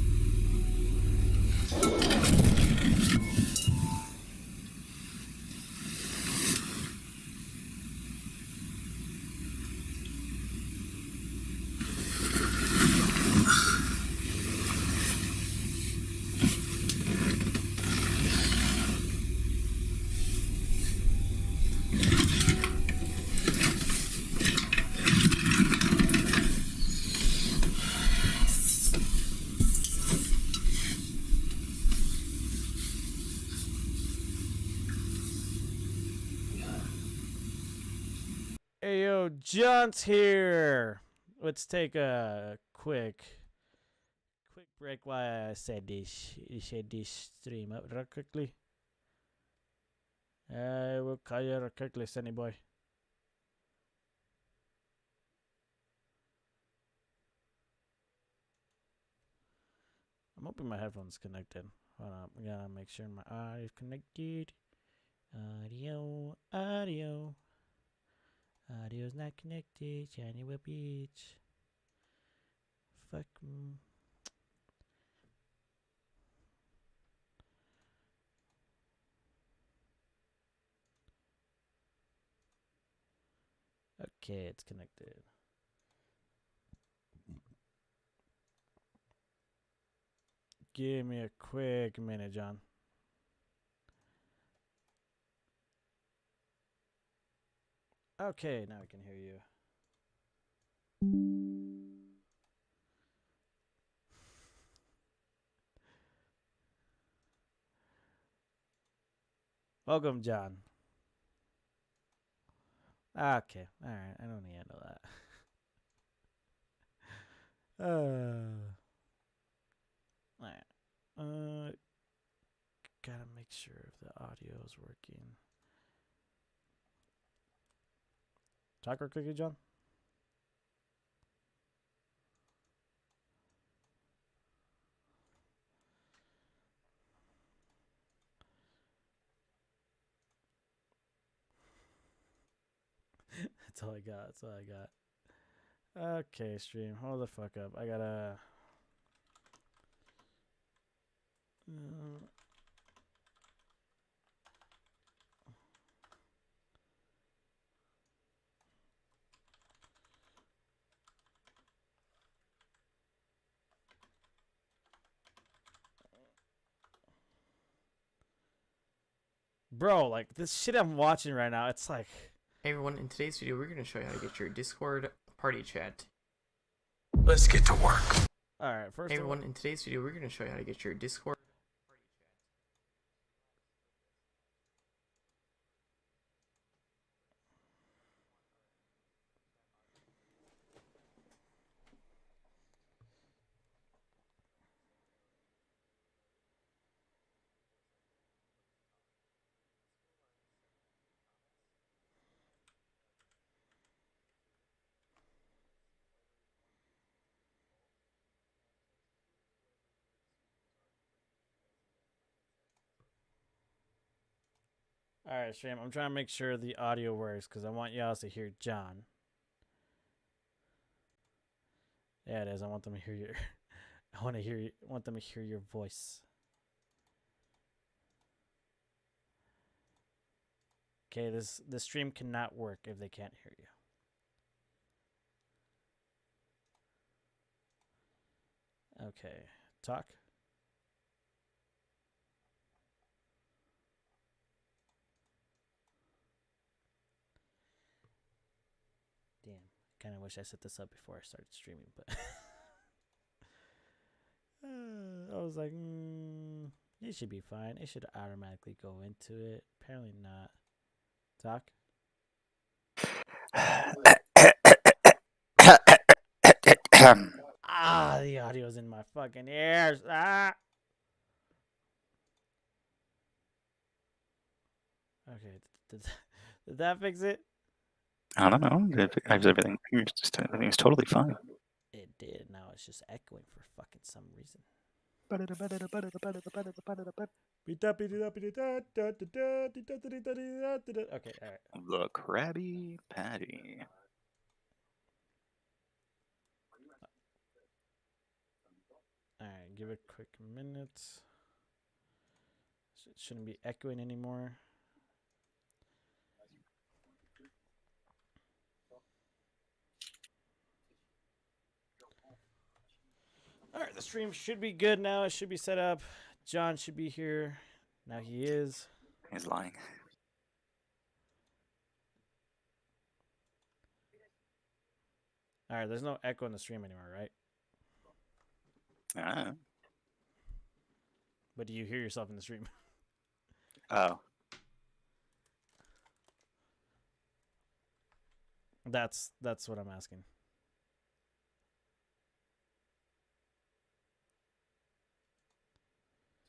Hey, yo, John's here. Let's take a quick break while I set this stream up real quickly. I will call you real quickly, Sunny boy. I'm hoping my headphones connected. Hold on, I gotta make sure my audio is connected. Audio's not connected. Shiny will bitch. Fuck. Okay, it's connected. Give me a quick minute, John. Okay, now I can hear you. Welcome, John. Okay, alright, I don't handle that. Alright. Gotta make sure if the audio is working. Talk real quickly, John. That's all I got. That's all I got. Okay, stream. Hold the fuck up. I gotta. Bro, like this shit I'm watching right now, it's like. Hey everyone, in today's video, we're going to show you how to get your Discord party chat. Let's get to work. Alright, first. Hey everyone, in today's video, we're going to show you how to get your Discord. Alright, stream. I'm trying to make sure the audio works because I want y'all to hear John. Yeah, it is. I want them to hear your. Want them to hear your voice. Okay, this stream cannot work if they can't hear you. Okay, talk. Damn, kind of wish I set this up before I started streaming, but I was like, it should be fine. It should automatically go into it. Apparently not. Talk. The audio's in my fucking ears. Okay, did that fix it? I don't know. Everything's totally fine. It did. Now it's just echoing for fucking some reason. Okay, alright. The Krabby Patty. Alright, give it a quick minute. It shouldn't be echoing anymore. Alright, the stream should be good now. It should be set up. John should be here. Now he is. He's lying. Alright, there's no echo in the stream anymore, right? But do you hear yourself in the stream? Oh. That's what I'm asking.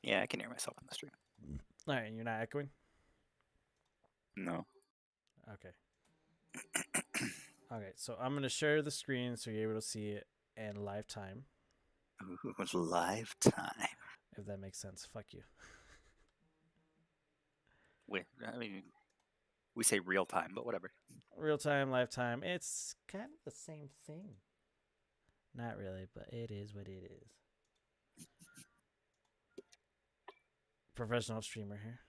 Yeah, I can hear myself on the stream. All right, you're not echoing? No. Okay. Okay, so I'm going to share the screen so you're able to see it in live time. Ooh, it was live time. If that makes sense. Fuck you. Wait, I mean, we say real time, but whatever. Real time, live time. It's kind of the same thing. Not really, but it is what it is. Professional streamer here.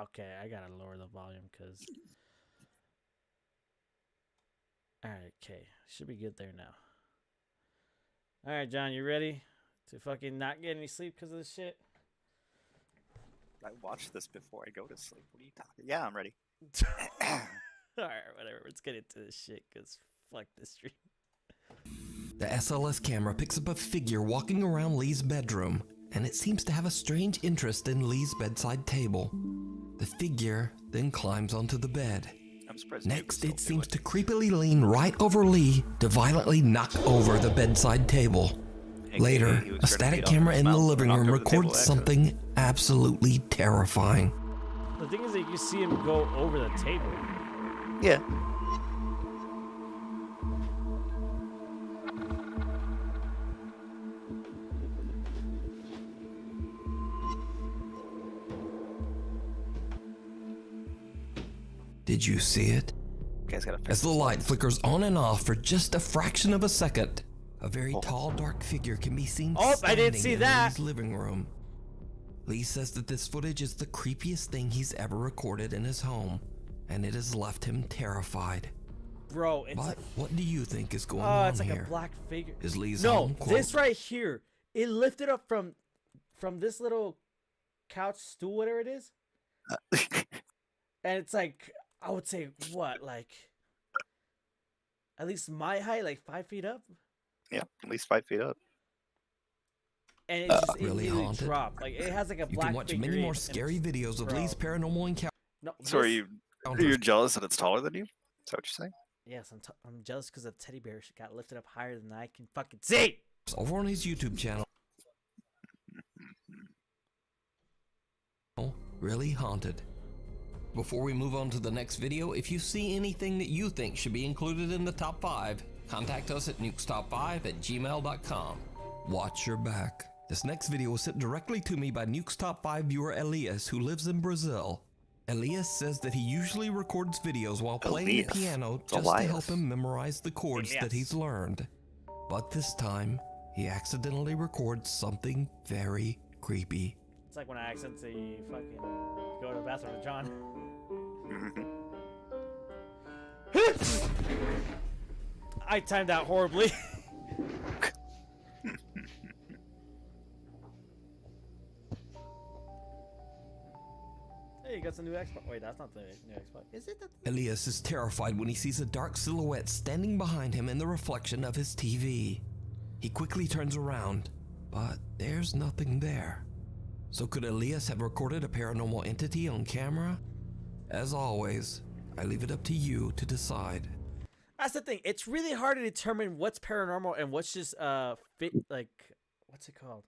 Okay. I gotta lower the volume because. Alright, okay. Should be good there now. Alright, John, you ready to fucking not get any sleep because of this shit? I watched this before I go to sleep. What are you talking? Yeah, I'm ready. Alright, whatever. Let's get into this shit because fuck this stream. The SLS camera picks up a figure walking around Lee's bedroom, and it seems to have a strange interest in Lee's bedside table. The figure then climbs onto the bed. I'm surprised. Next, it seems to creepily lean right over Lee to violently knock over the bedside table. Later, a static camera in the living room records something absolutely terrifying. The thing is that you see him go over the table. Yeah. Did you see it? As the light flickers on and off for just a fraction of a second, a very tall, dark figure can be seen I didn't see in that. Lee's living room. Lee says that this footage is the creepiest thing he's ever recorded in his home, and it has left him terrified. Bro, it's But what do you think is going on it's like here? a black figure. Is Lee's no, home, quote, this right here, it lifted up from this little couch stool, whatever it is, and it's like I would say what, like at least my height, like 5 feet up. Yeah, at least 5 feet up. And it just really immediately haunted. dropped. Like it has like a You black can watch figure many in more it, scary and videos of bro. Lee's paranormal encounters. No, So are this- you jealous that it's taller than you? Is that what you're saying? Yes, I'm jealous because the teddy bear got lifted up higher than I can fucking see. Over on his YouTube channel. Really haunted. Before we move on to the next video, if you see anything that you think should be included in the top 5, contact us at nukestop5@gmail.com. Watch your back. This next video was sent directly to me by Nuke's Top 5 viewer Elias, who lives in Brazil. Elias says that he usually records videos while playing the piano just to help him memorize the chords that he's learned. But this time, he accidentally records something very creepy. It's like when I accidentally fucking go to the bathroom with John. I timed out horribly. Hey, you got some new Xbox. Wait, that's not the new Xbox. Is it? Elias is terrified when he sees a dark silhouette standing behind him in the reflection of his TV. He quickly turns around, but there's nothing there. So could Elias have recorded a paranormal entity on camera? As always, I leave it up to you to decide. That's the thing. It's really hard to determine what's paranormal and what's just like what's it called?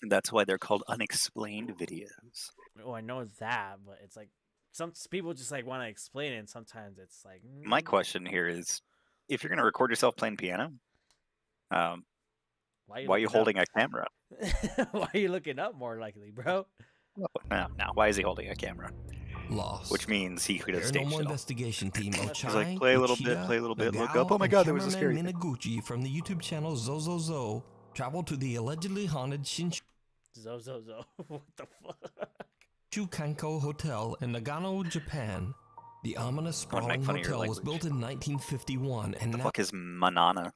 That's why they're called unexplained videos. Oh, I know that, but it's like some people just like want to explain it, and sometimes it's like. My question here is, if you're going to record yourself playing piano, why are you holding a camera? Why are you looking up? More likely, bro. No. Why is he holding a camera? Lost. Which means he could have Paranormal staged it all. investigation team He's like, play a little bit, look up. Oh my God, there was a scary thing. Minaguchi from the YouTube channel Zozozo traveled to the allegedly haunted Shinshu Zozozo. What the fuck? Kanko Hotel in Nagano, Japan. The ominous sprawling hotel was built in 1951 and The now fuck is Manana?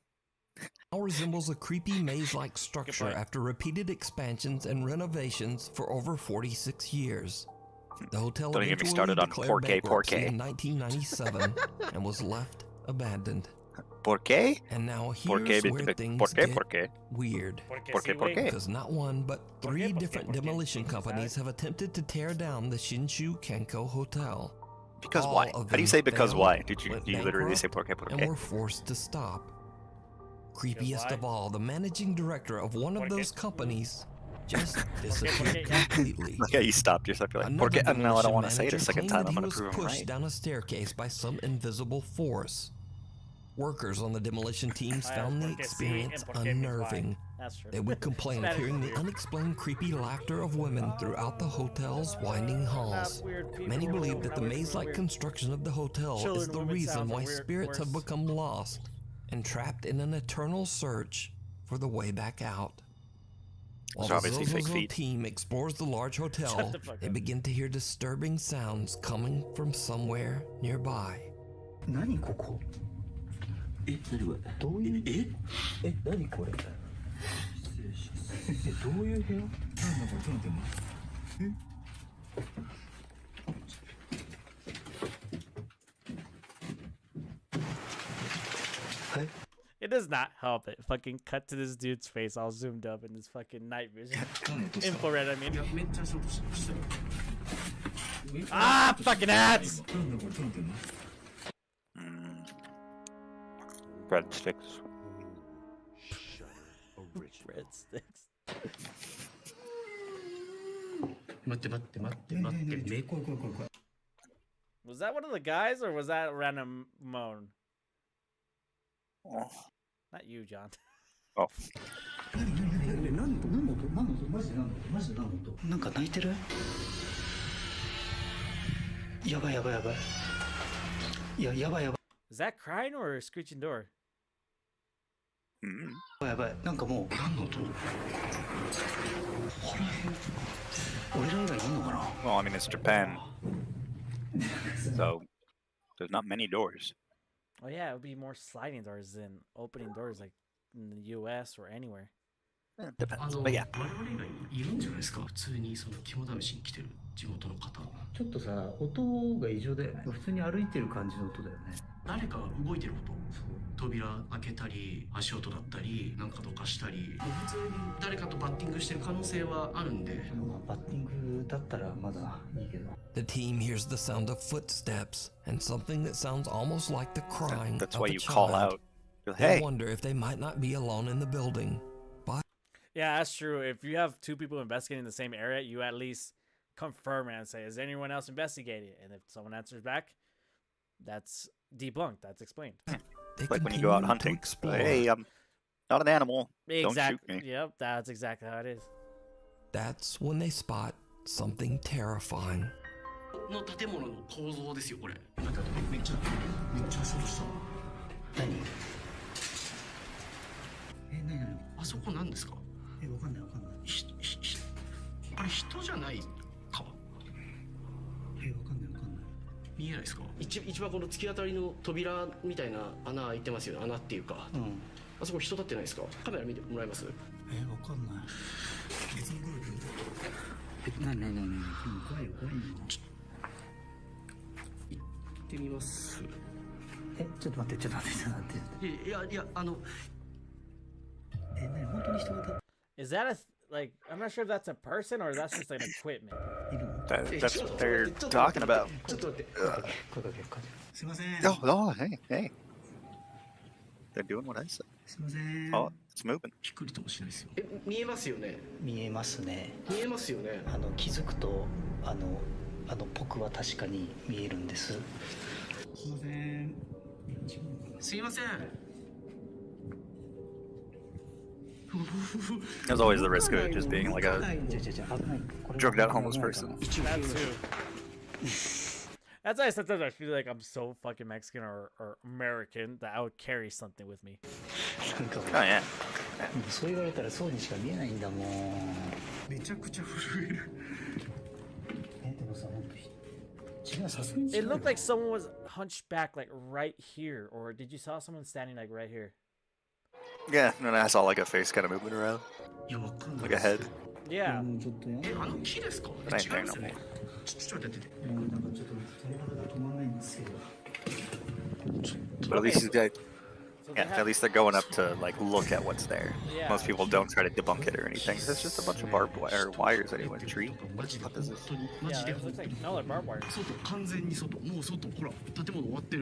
resembles a creepy maze-like structure after repeated expansions and renovations for over 46 years. The hotel Don't even get me eventually started on declared Porqué bankruptcy Porqué. in 1997 and was left abandoned. ¿Por qué? And now ¿Por here's qué? where things ¿Por qué? get ¿Por qué? weird. ¿Por qué? ¿Por qué? Because not one, but 3 different demolition companies have attempted to tear down the Shinshu Kanko Hotel. Because All why? of How do you them say because failed, why? Did you went literally say bankrupt, porque and porque? were forced to stop. Creepiest why? of all, the managing director of one of Porque. those companies just disappeared completely. Like how you stopped yourself. You're like, Another porque? No, I don't demolition want to say it a manager second claimed time. that I'm he going to was prove him pushed right. down a staircase by some invisible force. Workers on the demolition teams I found the porque sí, experience and porque means why. unnerving. That's true. They would complain of Spanish hearing is the weird. unexplained creepy laughter of women throughout the hotel's winding halls. weird people. Many believe that Not the weird, maze-like weird. construction of the hotel is Children, the women reason sounds why weird, spirits have worse. become lost and trapped in an eternal search for the way back out. While So the obviously fake Zozozo feet. team explores the large hotel, the fuck they up. begin to hear disturbing sounds coming from somewhere nearby. 何ここえ、何これどういうえ、何これ失礼しますどういう部屋なんだこれどうなってんのえ It does not help it. Fucking cut to this dude's face all zoomed up in his fucking night vision. Infrared, I mean. Ah, fucking ads! Breadsticks. Breadsticks. 待って待って待って待ってね怖い怖い怖い怖い Was that one of the guys or was that a random moan? Not you, John. Oh. 何の音マジで何の音マジで何の音なんか泣いてるやばいやばいやばいいややばいやばい Is that crying or a screeching door? やばいなんかもう何の音俺ら以外いんのかな Well, I mean, it's Japan. So, there's not many doors. Oh yeah, it would be more sliding doors than opening doors like in the US or anywhere. Depends, but yeah. 我々以外いるんじゃないですか普通にその肝試しに来てる地元の方ちょっとさ音が異常だよね普通に歩いてる感じの音だよね誰かが動いてる音そう扉開けたり足音だったりなんかどかしたり普通に誰かとバッティングしてる可能性はあるんでバッティングだったらまだいいけど The team hears the sound of footsteps and something that sounds almost like the crying That's of why a you child. call out. You're like, They hey. wonder if they might not be alone in the building. But Yeah, that's true. If you have two people investigating the same area, you at least confirm it and say, "Is anyone else investigating?" And if someone answers back, that's debunked. That's explained. Like when you go out hunting. Hey, I'm not an animal. Don't shoot me. Yep, that's exactly how it is. That's when they spot something terrifying. の建物の構造ですよこれなんかめっちゃそうした何何あそこ何ですかわかんないわかんないあれ人じゃないかわかんないわかんない見えないですか一番この突き当たりの扉みたいな穴開いてますよね穴っていうか、あそこ人立ってないですかカメラ見てもらえますわかんない別に来る何怖いよ怖いよ行ってみますちょっと待っていや何本当に人が立って Is that like? I'm not sure if that's a person or that's just an equipment. That's what they're talking about. ちょっと待ってすいません Oh, hey. They're doing what I said. すいません Oh, it's moving. びっくりともしないですよ見えますよね見えますね気づくと僕は確かに見えるんですすいません There's always the risk of just being like a drugged out homeless person. That too. That's why sometimes I feel like I'm so fucking Mexican or American that I would carry something with me. Oh yeah. そう言われたらそうにしか見えないんだもんめちゃくちゃ震えるでもさ本当違うさすがに It looked like someone was hunched back like right here, or did you saw someone standing like right here? Yeah, and then I saw like a face kind of moving around. Like a head. Yeah. But I ain't there no more. But at least he's got So Yeah, at least they're going up to like look at what's there. Yeah. Most people don't try to debunk it or anything. There's just a bunch of barbed wire wires anyway. Tree? What the fuck is this? Yeah, it looks like no, like barbed wire.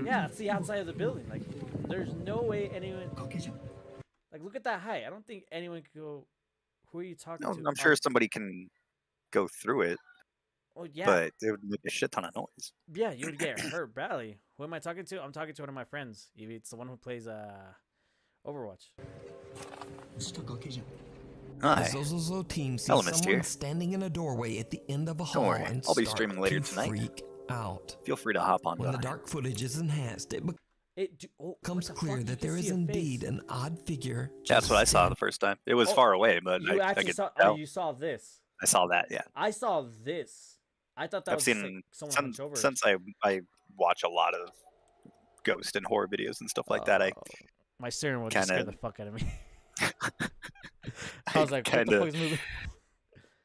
Yeah, it's the outside of the building. Like, there's no way anyone. Like, look at that height. I don't think anyone could go. Who are you talking No, to? I'm sure somebody can go through it, Well, yeah. but it would make a shit ton of noise. Yeah, you would get hurt badly. Who am I talking to? I'm talking to one of my friends. Evie. It's the one who plays Overwatch. Hi. The Zozozo team sees Ellimist someone here. standing in a doorway at the end of a Don't hall worry, and I'll be start streaming later to tonight. freak out. Feel free to hop on When the by. dark footage is enhanced, it Oh, becomes clear that there is indeed an odd figure. That's what I saw the first time. It was far away, but You I actually could saw. tell. Oh, you saw this. I saw that, yeah. I saw this. I thought that I've was seen like someone hunched over. since I watch a lot of ghost and horror videos and stuff like that. I My steering wheel just kinda- scared the fuck out of me. I was like, what the fuck is moving?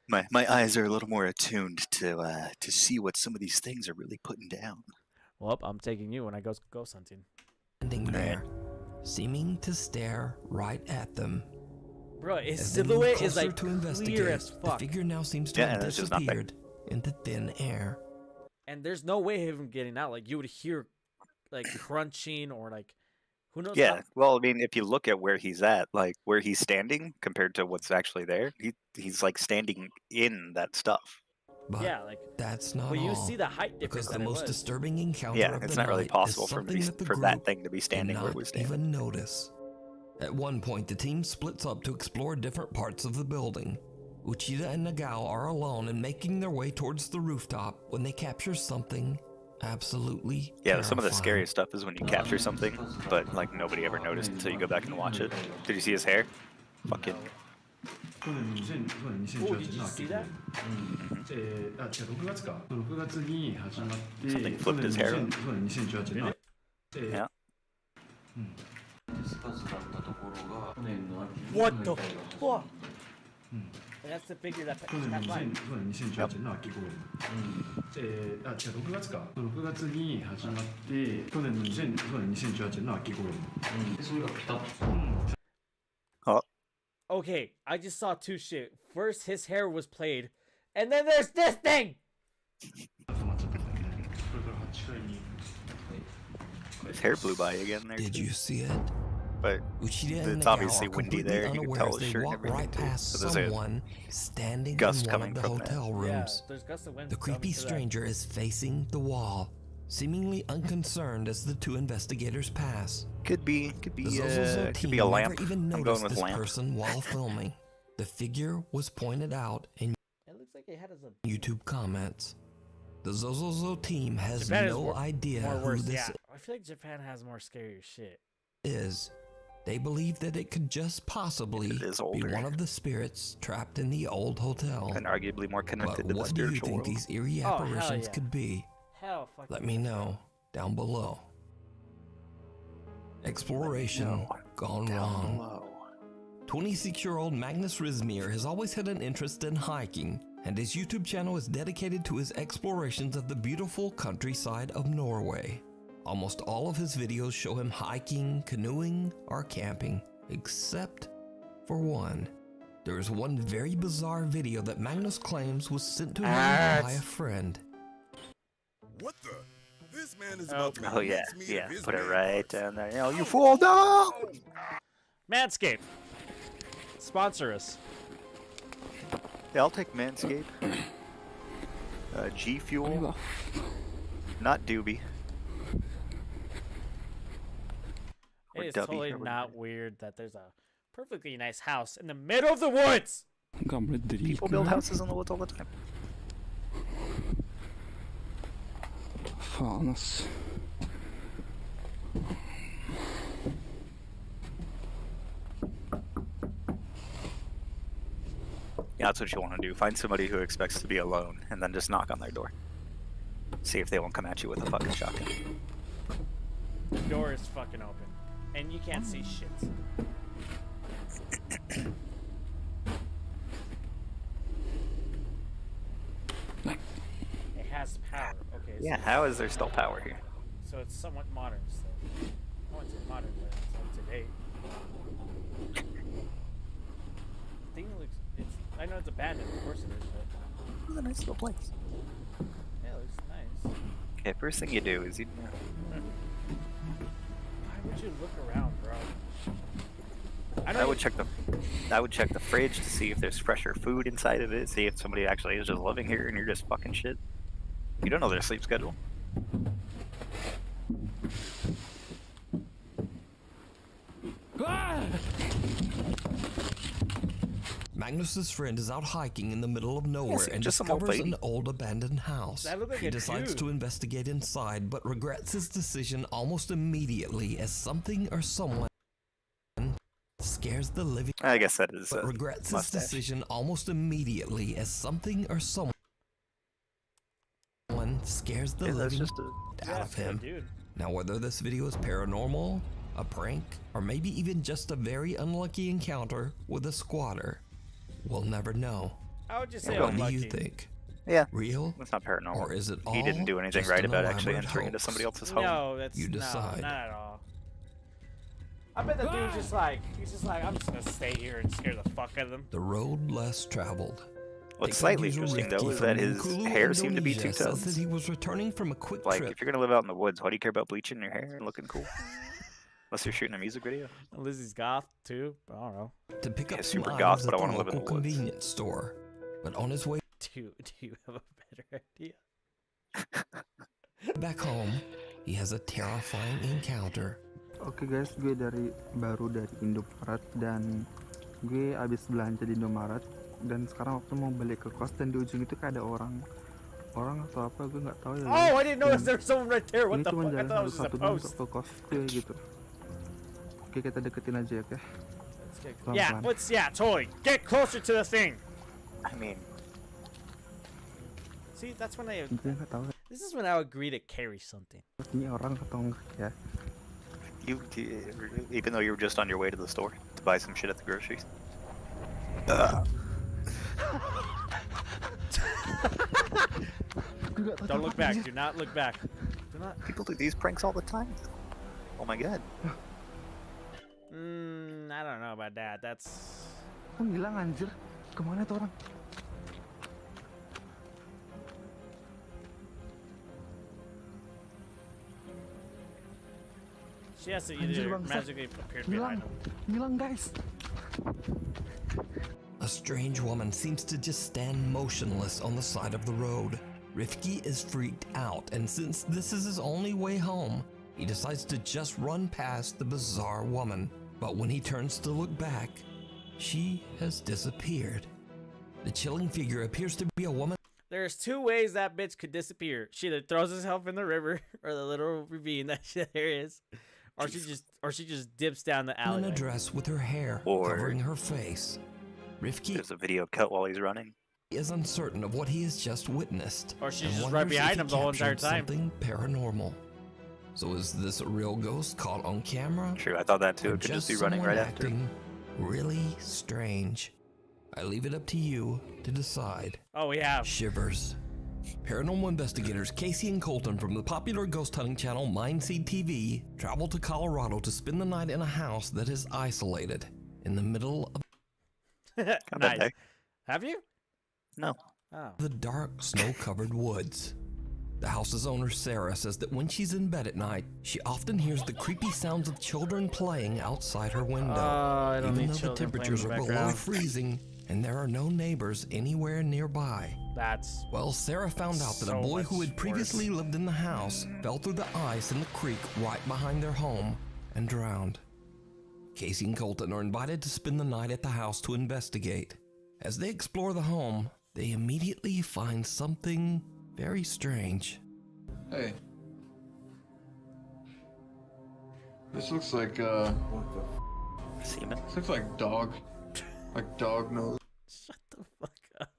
My eyes are a little more attuned to see what some of these things are really putting down. Well, I'm taking you when I go ghost hunting. Standing there, seeming to stare right at them. Bro, his As they move silhouette is closer like to clear investigate, as fuck. The figure now seems to Yeah, have and it's just not there. disappeared into thin air. And there's no way of him getting out. Like, you would hear, like, crunching or, like, who knows? Yeah, well, I mean, if you look at where he's at, like where he's standing compared to what's actually there, he's like standing in that stuff. But yeah, like that's not well, you all, see the height difference. because the that it most was. disturbing encounter Yeah, of it's the not really night possible is for him to something be, that the for that group thing to be standing did where it not was standing. even notice. At one point, the team splits up to explore different parts of the building. Uchida and Nagao are alone and making their way towards the rooftop when they capture something absolutely Yeah, some of the terrifying. scariest stuff is when you capture something, but like nobody ever noticed until you go back and watch it. Did you see his hair? Fucking. Oh, did you see that? Something flipped his hair. Yeah. What the fuck? That's the figure that passed by. Oh. Okay, I just saw two shit. First, his hair was played, and then there's this thing. His hair blew by again there. Did you see it? But Uchida and it's Nagao obviously are windy completely there. You can unaware tell as his they shirt and walk everything. right too. past So there's a someone standing gust in one coming of the from that. hotel rooms. Yeah, there's gusts of wind The coming creepy to that. stranger is facing the wall, seemingly unconcerned as the two investigators pass. Could be The Zozozo could team be a lamp. never even I'm noticed going with this lamp. person while filming. The figure was pointed out in It looks like it had as a. YouTube comments. The Zozozo team has Japan is no more idea who worse. this Yeah, I feel like Japan has more scary shit. is. They believe that it could just possibly It is be older. one of the spirits trapped in the old hotel. And arguably more But connected to the what do you spiritual think world. these eerie Oh, hell apparitions yeah. could be? Hell, fuck. Let me know down below. Exploration gone wrong. 26-year-old Magnus Rismir has always had an interest in hiking, and his YouTube channel is dedicated to his explorations of the beautiful countryside of Norway. Almost all of his videos show him hiking, canoeing, or camping, except for one. There is one very bizarre video that Magnus claims was sent to him by a friend. What the? This man is about to Oh yeah, convince me yeah. of his Put it man right down there. Oh, you fool! No! Manscaped. Sponsor us. Yeah, I'll take Manscaped. G Fuel. Not Doobie. Or It is Dubby, totally or whatever. not weird that there's a perfectly nice house in the middle of the woods. People build houses in the woods all the time. Fan ass. Yeah, that's what you want to do. Find somebody who expects to be alone, and then just knock on their door. See if they won't come at you with a fucking shotgun. The door is fucking open, and you can't see shit. It has power. Okay. Yeah, how is there still power here? So it's somewhat modern still. I went to modern, but it's up to date. The thing looks. I know it's abandoned, of course it is, but. It's a nice little place. Yeah, it looks nice. Okay, first thing you do is you. Why would you look around, bro? I would check the fridge to see if there's fresher food inside of it. See if somebody actually is just living here and you're just fucking shit. You don't know their sleep schedule. Magnus's friend is out hiking in the middle of nowhere and just some old discovers lady. an old abandoned house. That looked like He a decides dude. to investigate inside, but regrets his decision almost immediately as something or someone scares the living. I guess that is. But regrets his mustache. decision almost immediately as something or someone scares the Yeah, that's living just out of him. Dude. Now, whether this video is paranormal, a prank, or maybe even just a very unlucky encounter with a squatter, we'll never know. I would just say What do unlucky. you think? Yeah. Real? It's not paranormal. Or is it all He didn't do anything just right an about actually elaborate entering into hoax? somebody else's home. No, that's You decide. No, not at all. I bet the dude's just like, I'm just gonna stay here and scare the fuck out of them. The road less traveled. What's TikTok slightly user interesting Rifki though is from that his Bengkulu, hair seemed to be Indonesia, two-toned. says that he was returning from a quick Like, trip. if you're gonna live out in the woods, why do you care about bleaching your hair and looking cool? Unless you're shooting a music video. Lizzie's goth too. I don't know. To pick up Yeah, some super items goth, at but I the wanna live in local the woods. convenience store. But on his way Do you have a better idea? back home, he has a terrifying encounter. Oke guys, gue baru dari Indomaret dan gue abis belanja di Indomaret dan sekarang waktu mau balik ke kos dan di ujung itu kayak ada orang atau apa gue nggak tahu ya. Oh, I didn't notice there was someone right there. What Ini the cuma fuck? I jalan thought it was just a satu-satu post. untuk ke kos gue gitu. Oke, kita deketin aja ya, oke? Yeah, totally. Get closer to the thing. I mean, see, that's when I. Gue nggak tahu This is when I agree to carry something. ini orang atau enggak ya. even though you were just on your way to the store to buy some shit at the groceries. Don't look back. Do not look back. Do not. People do these pranks all the time. Oh my god. I don't know about that. That's. Kan hilang anjir. Kemana tuh orang? She has to Anjir, either bangsat. magically appear behind him. Hilang guys. A strange woman seems to just stand motionless on the side of the road. Rifki is freaked out, and since this is his only way home, he decides to just run past the bizarre woman. But when he turns to look back, she has disappeared. The chilling figure appears to be a woman. There's two ways that bitch could disappear. She either throws herself in the river or the little ravine that there is, or she just dips down the in alleyway. a dress with her hair Or- covering her face. Rifki There's a video cut while he's running. is uncertain of what he has just witnessed. Or she's and just wonders right if behind he him the whole entire captured time. Something paranormal. So is this a real ghost caught on camera? True, I thought that too. Or It could just be just running someone right after. acting really strange? I leave it up to you to decide. Oh, we have. Shivers. Paranormal investigators Casey and Colton from the popular ghost hunting channel Mindseed TV travel to Colorado to spend the night in a house that is isolated in the middle of Nice. Have you? No. Oh. the dark, snow-covered woods. The house's owner, Sarah, says that when she's in bed at night, she often hears the creepy sounds of children playing outside her window. I don't Even need though the children playing in temperatures the are below background. freezing and there are no neighbors anywhere nearby. That's. Well, Sarah found out that so a boy who much had previously lived in the house fell through the ice in the creek right behind their home and drowned. Casey and Colton are invited to spend the night at the house to investigate. As they explore the home, they immediately find something very strange. Hey. This looks like, what the Semen? This looks like dog. Like dog nose. Shut the fuck up.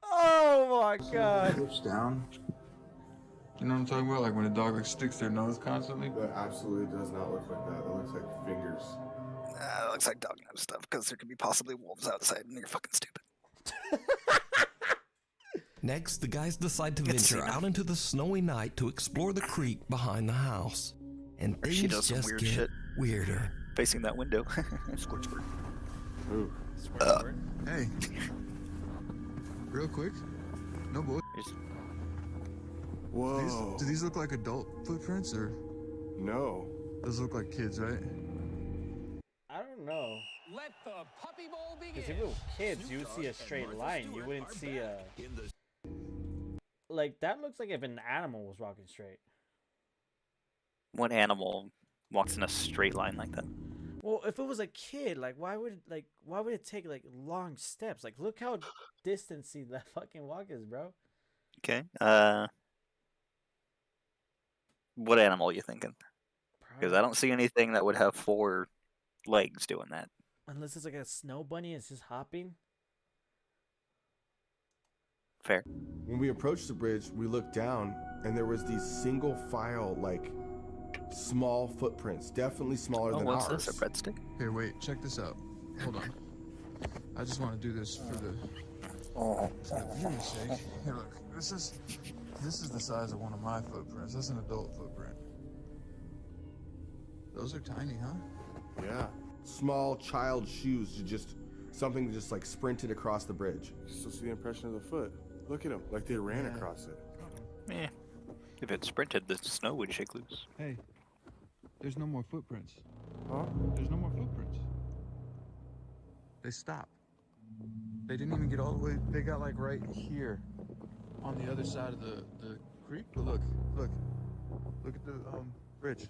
Oh my god. Looks down. You know what I'm talking about? Like when a dog like sticks their nose constantly? That absolutely does not look like that. That looks like fingers. It looks like dog nose stuff because there could be possibly wolves outside and you're fucking stupid. Next, the guys decide to venture out into the snowy night to explore the creek behind the house. And Or she things does some just weird get shit. weirder. Facing that window. Squirt, squirt. Squirt, squirt. Hey. Real quick. No boy. Whoa. Do these look like adult footprints or? No. Those look like kids, right? I don't know. Let the puppy bowl begin. Because if it was kids, you would see a straight line. You wouldn't see a... Like, that looks like if an animal was walking straight. What animal walks in a straight line like that? Well, if it was a kid, like, why would it take, like, long steps? Like, look how distancing that fucking walk is, bro. Okay. What animal are you thinking? Because I don't see anything that would have 4 legs doing that. Unless it's like a snow bunny, it's just hopping. Fair. When we approached the bridge, we looked down, and there was these single file, like, small footprints, definitely smaller than what's ours. this, a breadstick? Here, wait, check this out. Hold on. I just want to do this for the viewing's sake. Here, look. This is the size of one of my footprints. That's an adult footprint. Those are tiny, huh? Yeah. Small child shoes, something just like sprinted across the bridge. Still see the impression of the foot. Look at them, like they ran across it. Yeah. If it sprinted, the snow would shake loose. Hey, there's no more footprints. Huh? There's no more footprints. They stopped. They didn't even get all the way. They got like right here on the other side of the creek. But look at the bridge.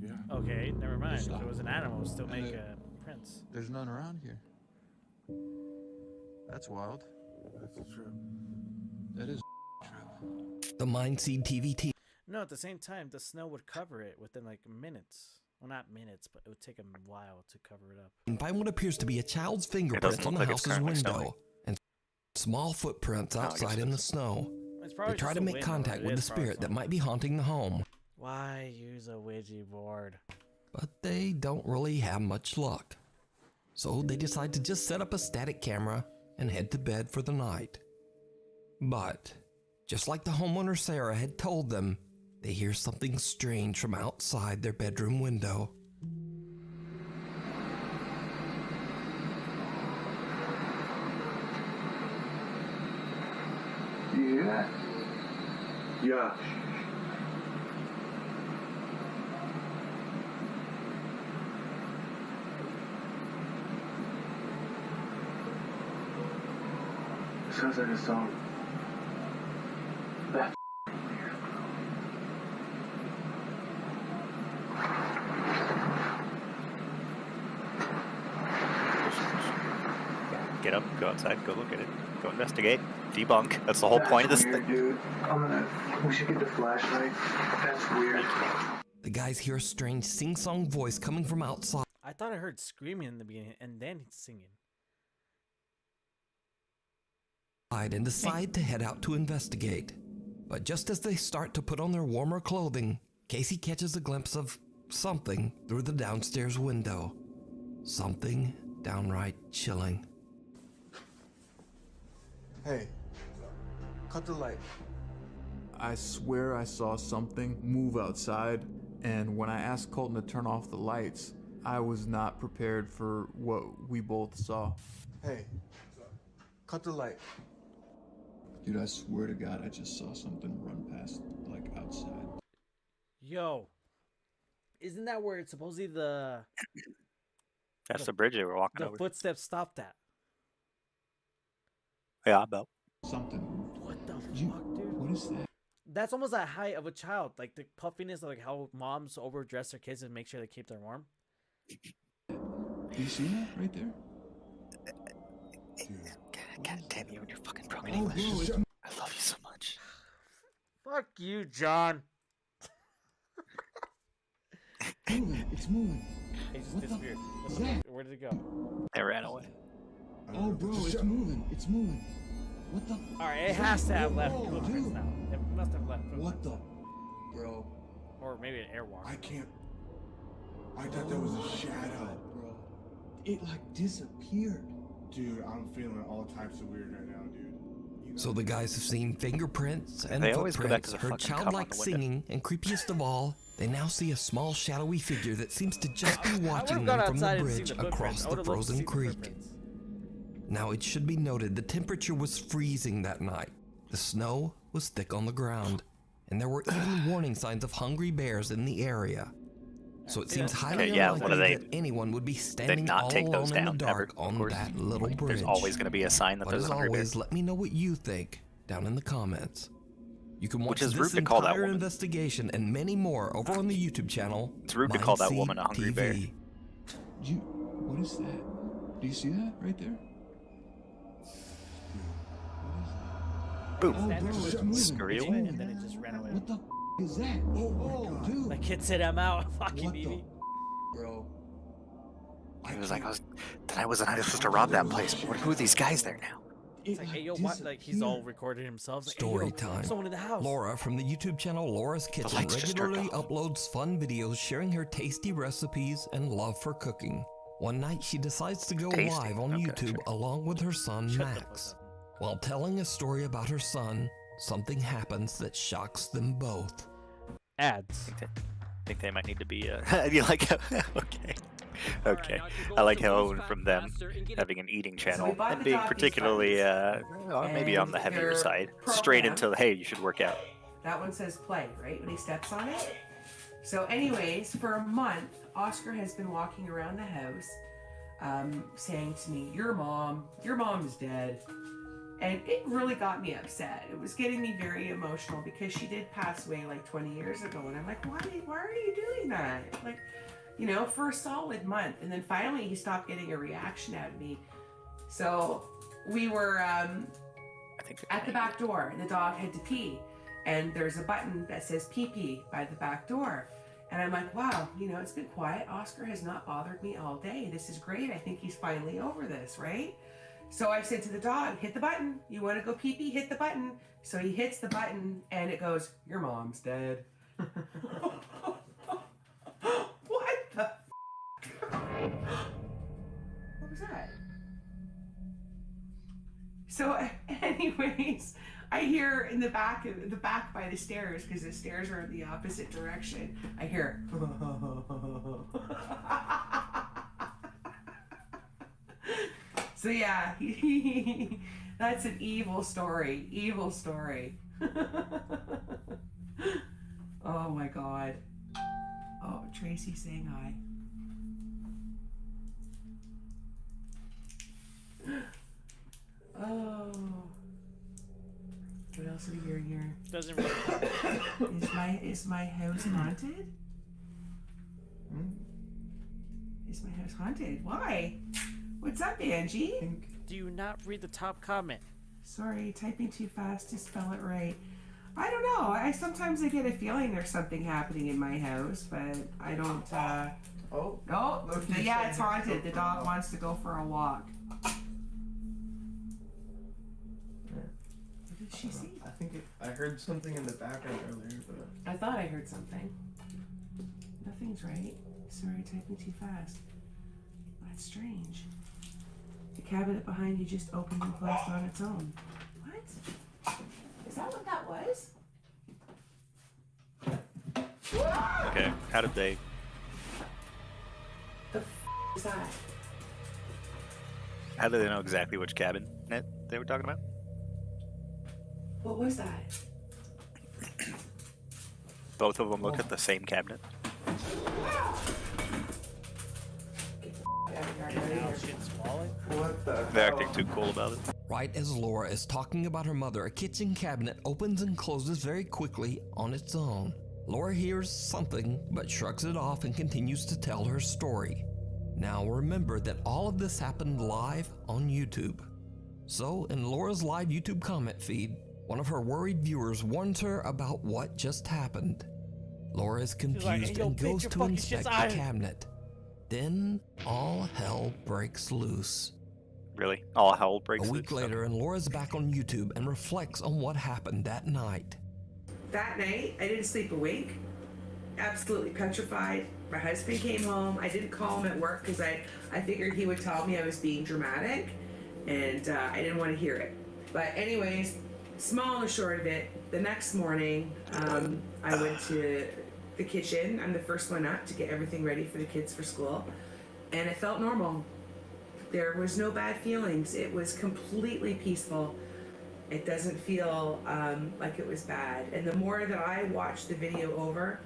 Yeah. Okay, never mind. If it was an animal, it would still make prints. There's none around here. That's wild. That's true. That is true. The Mindseed TV team. No, at the same time, the snow would cover it within like minutes. Well, not minutes, but it would take a while to cover it up. And find what appears to be a child's fingerprints on the house's window and small footprints outside in the snow. They try to make contact with the spirit that might be haunting the home. Why use a Ouija board? But they don't really have much luck. So they decide to just set up a static camera and head to bed for the night. But, just like the homeowner Sarah had told them, they hear something strange from outside their bedroom window. Do you hear that? Yeah. Sounds like a song. That's Get up, go outside, go look at it, go investigate, debunk. That's the whole point of this weird, thing. Dude. We should get the flashlight. That's weird. The guys hear a strange sing-song voice coming from outside. I thought I heard screaming in the beginning and then singing. And decide to head out to investigate. But just as they start to put on their warmer clothing, Casey catches a glimpse of something through the downstairs window. Something downright chilling. Hey, cut the light. I swear I saw something move outside, and when I asked Colton to turn off the lights, I was not prepared for what we both saw. Hey, cut the light. Dude, I swear to God, I just saw something run past, like, outside. Yo, isn't that where it's supposedly the... That's the bridge they were walking The over. footsteps stopped at. Yeah, about. Something. What the fuck, dude? What is that? That's almost the height of a child. Like the puffiness of like how moms overdress their kids and make sure they keep them warm. Do you see that right there? God damn you and your fucking broken Oh, English. bro, I love you so much. Fuck you, John. It's moving. It just What the disappeared. is that? Where did it go? It ran away. Oh, bro, it's moving. It's moving. What the? Alright, it has to have left Whoa, footprints dude. now. It must have left footprints. What the? Bro. Or maybe an airwalk. I can't. I thought that was a shadow. Bro. It like disappeared. Dude, I'm feeling all types of weird right now, dude. So the guys have seen fingerprints and They always go back footprints, to the heard fucking cum on childlike the window. singing, and creepiest of all, they now see a small shadowy figure that seems to just be watching gone them from the outside and seen bridge the across footprints. I the would've loved to frozen see the creek. footprints. Now it should be noted the temperature was freezing that night. The snow was thick on the ground, and there were even warning signs of hungry bears in the area. So it seems highly Okay, yeah, what unlikely do that anyone would be They standing not all take alone those in the down, dark ever, of on course. that little Like, bridge. there's always going to be a sign that But there's as a hungry bear. always, let me know what you think down in the comments. You can watch Which is this rude to call that entire woman. investigation and many more over on the YouTube channel. It's rude to call that Mindseed woman a hungry bear. TV. What is that? Do you see that right there? Boom. Oh, bro, it's moving. Scurry It's away. moving. And then it just ran away. What the is that? Oh, dude. Like kid said, I'm out. Fucking What the BB. bro? He was like, I wasn't supposed to rob that place. Who are these guys there now? It's like, hey, yo, what? Like, he's all recorded himself. Like, Story hey, yo, time. someone in the house. Laura from the YouTube channel Laura's Kitchen lights just turned regularly uploads fun videos sharing her tasty recipes and love for cooking. One night she decides to go Tasty. live on Okay, YouTube sure. along with her son Shut the Max. While telling a story about her son, something happens that shocks them both. Ads. I think they might need to be. You like how? Okay. Okay. I like how it went from them having an eating channel bought and the being dog these particularly, maybe on the and heavier they're side, straight into programmed. hey, you should work out. That one says play, right? When he steps on it. So anyways, for a month, Oscar has been walking around the house saying to me, your mom is dead. And it really got me upset. It was getting me very emotional because she did pass away like 20 years ago. And I'm like, why are you doing that? Like, you know, for a solid month. And then finally he stopped getting a reaction out of me. So we were at the back door and the dog had to pee. And there's a button that says pee pee by the back door. And I'm like, wow, you know, it's been quiet. Oscar has not bothered me all day. This is great. I think he's finally over this, right? So I said to the dog, hit the button. You want to go pee pee? Hit the button. So he hits the button and it goes, your mom's dead. What the f***? What was that? So anyways, I hear in the back by the stairs, because the stairs are in the opposite direction, I hear so yeah, that's an evil story. Evil story. Oh my god. Oh, Tracy saying hi. Oh. What else are we hearing here? Doesn't really Is my house haunted? Is my house haunted? Why? What's up, Angie? Do you not read the top comment? Sorry, typing too fast to spell it right. I don't know. I sometimes get a feeling there's something happening in my house, but I don't. Oh, yeah, it's haunted. The dog wants to go for a walk. What did she see? I heard something in the background earlier, but I thought I heard something. Nothing's right. Sorry, typing too fast. That's strange. The cabinet behind you just opened and closed on its own. What? Is that what that was? Okay. How did they? The f is that? How do they know exactly which cabinet they were talking about? What was that? Both of them look at the same cabinet. what the? They're acting too cool about it. Right as Laura is talking about her mother, a kitchen cabinet opens and closes very quickly on its own. Laura hears something, but shrugs it off and continues to tell her story. Now remember that all of this happened live on YouTube. So in Laura's live YouTube comment feed, one of her worried viewers warns her about what just happened. Laura is confused like, "Hey, yo, and bitch, goes your to fucking inspect shit's the iron." cabinet. Then all hell breaks loose. Really? All hell breaks A week loose? later, and Laura's back on YouTube and reflects on what happened that night. That night, I didn't sleep a wink. Absolutely petrified. My husband came home. I didn't call him at work because I figured he would tell me I was being dramatic, and I didn't want to hear it. But anyways, small and the short of it, the next morning, I went to the kitchen. I'm the first one up to get everything ready for the kids for school. And it felt normal. There was no bad feelings. It was completely peaceful. It doesn't feel like it was bad. And the more that I watched the video over,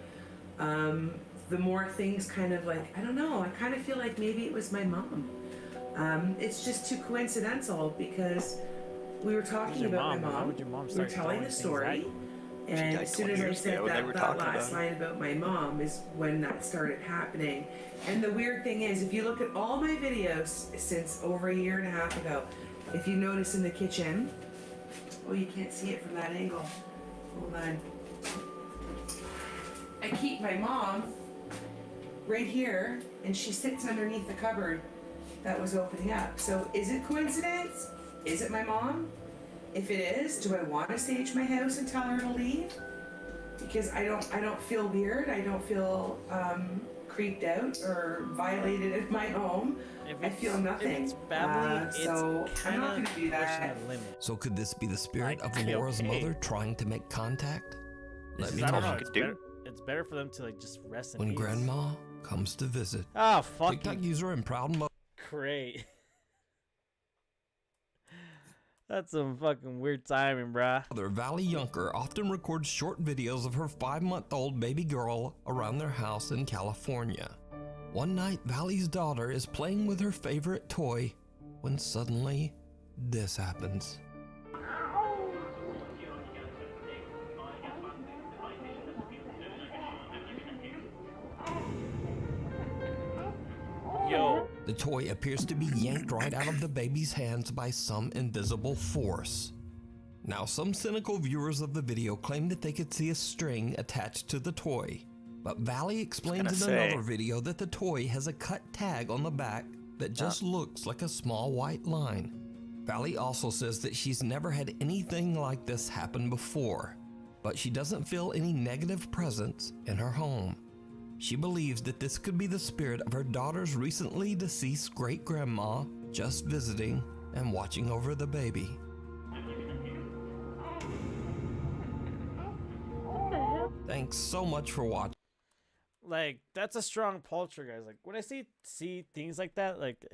the more things kind of like, I don't know, I kind of feel like maybe it was my mom. It's just too coincidental because we were talking about my mom. We were telling the story. And as soon as I said that last line about my mom is when that started happening. And the weird thing is, if you look at all my videos since over a year and a half ago, if you notice in the kitchen, oh, you can't see it from that angle. Hold on. I keep my mom right here, and she sits underneath the cupboard that was opening up. So is it coincidence? Is it my mom? If it is, do I want to stage my house and tell her to leave? Because I don't feel weird. I don't feel creeped out or violated in my home. I feel nothing. If it's family, so I'm not going to do that. So could this be the spirit of Laura's mother trying to make contact? Let me I don't know. know. It's better for them to like just rest in When peace. Grandma comes to visit. Oh, fuck. TikTok user and proud mother. Great. That's some fucking weird timing, bruh. Mother Valley Yunker often records short videos of her 5-month-old baby girl around their house in California. One night, Valley's daughter is playing with her favorite toy when suddenly this happens. Yo. The toy appears to be yanked right out of the baby's hands by some invisible force. Now, some cynical viewers of the video claim that they could see a string attached to the toy, but Valley explains in another video that the toy has a cut tag on the back that just looks like a small white line. Valley also says that she's never had anything like this happen before, but she doesn't feel any negative presence in her home. She believes that this could be the spirit of her daughter's recently deceased great-grandma just visiting and watching over the baby. Thanks so much for watching. Like, that's a strong poltergeist. Like, when I see things like that, like,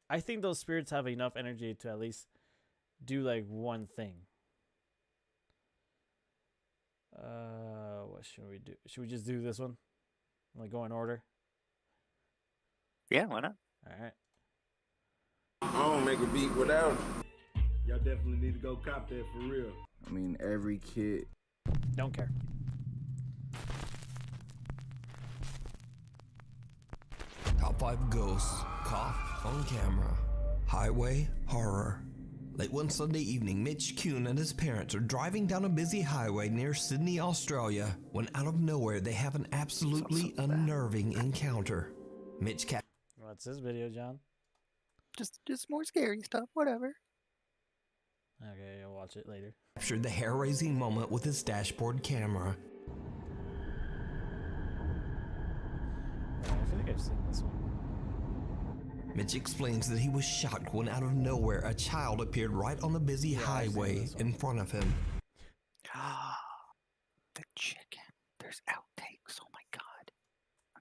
I think those spirits have enough energy to at least do, like, one thing. What should we do? Should we just do this one? Like, go in order? Yeah, why not? Alright. I don't make a beat without it. Y'all definitely need to go cop that for real. I mean, every kid. Don't care. Top 5 ghosts caught on camera. Highway horror. Late one Sunday evening, Mitch Kuhn and his parents are driving down a busy highway near Sydney, Australia, when out of nowhere they have an absolutely unnerving encounter. Mitch What's this video, John? Just more scary stuff, whatever. Okay, I'll watch it later. Captured the hair-raising moment with his dashboard camera. I feel like I've seen this one. Mitch explains that he was shocked when out of nowhere a child appeared right on the busy highway in front of him. The chicken. There's outtakes. Oh my god.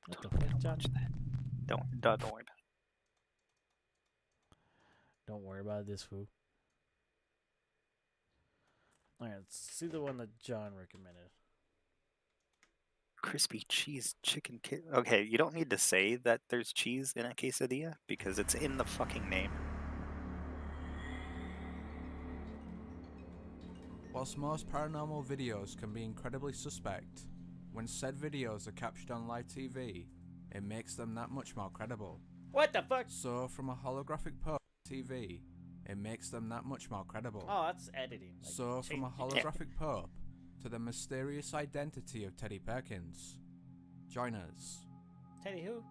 What the fuck, John? Don't worry about it. Don't worry about this, fool. Alright, let's see the one that John recommended. Crispy cheese chicken. Okay, you don't need to say that there's cheese in a quesadilla because it's in the fucking name. Whilst most paranormal videos can be incredibly suspect, when said videos are captured on live TV, it makes them that much more credible. What the fuck? So, from a holographic post on TV, it makes them that much more credible. Oh, that's editing. Like, so, from a holographic Pope to the mysterious identity of Teddy Perkins. Join us. Teddy who?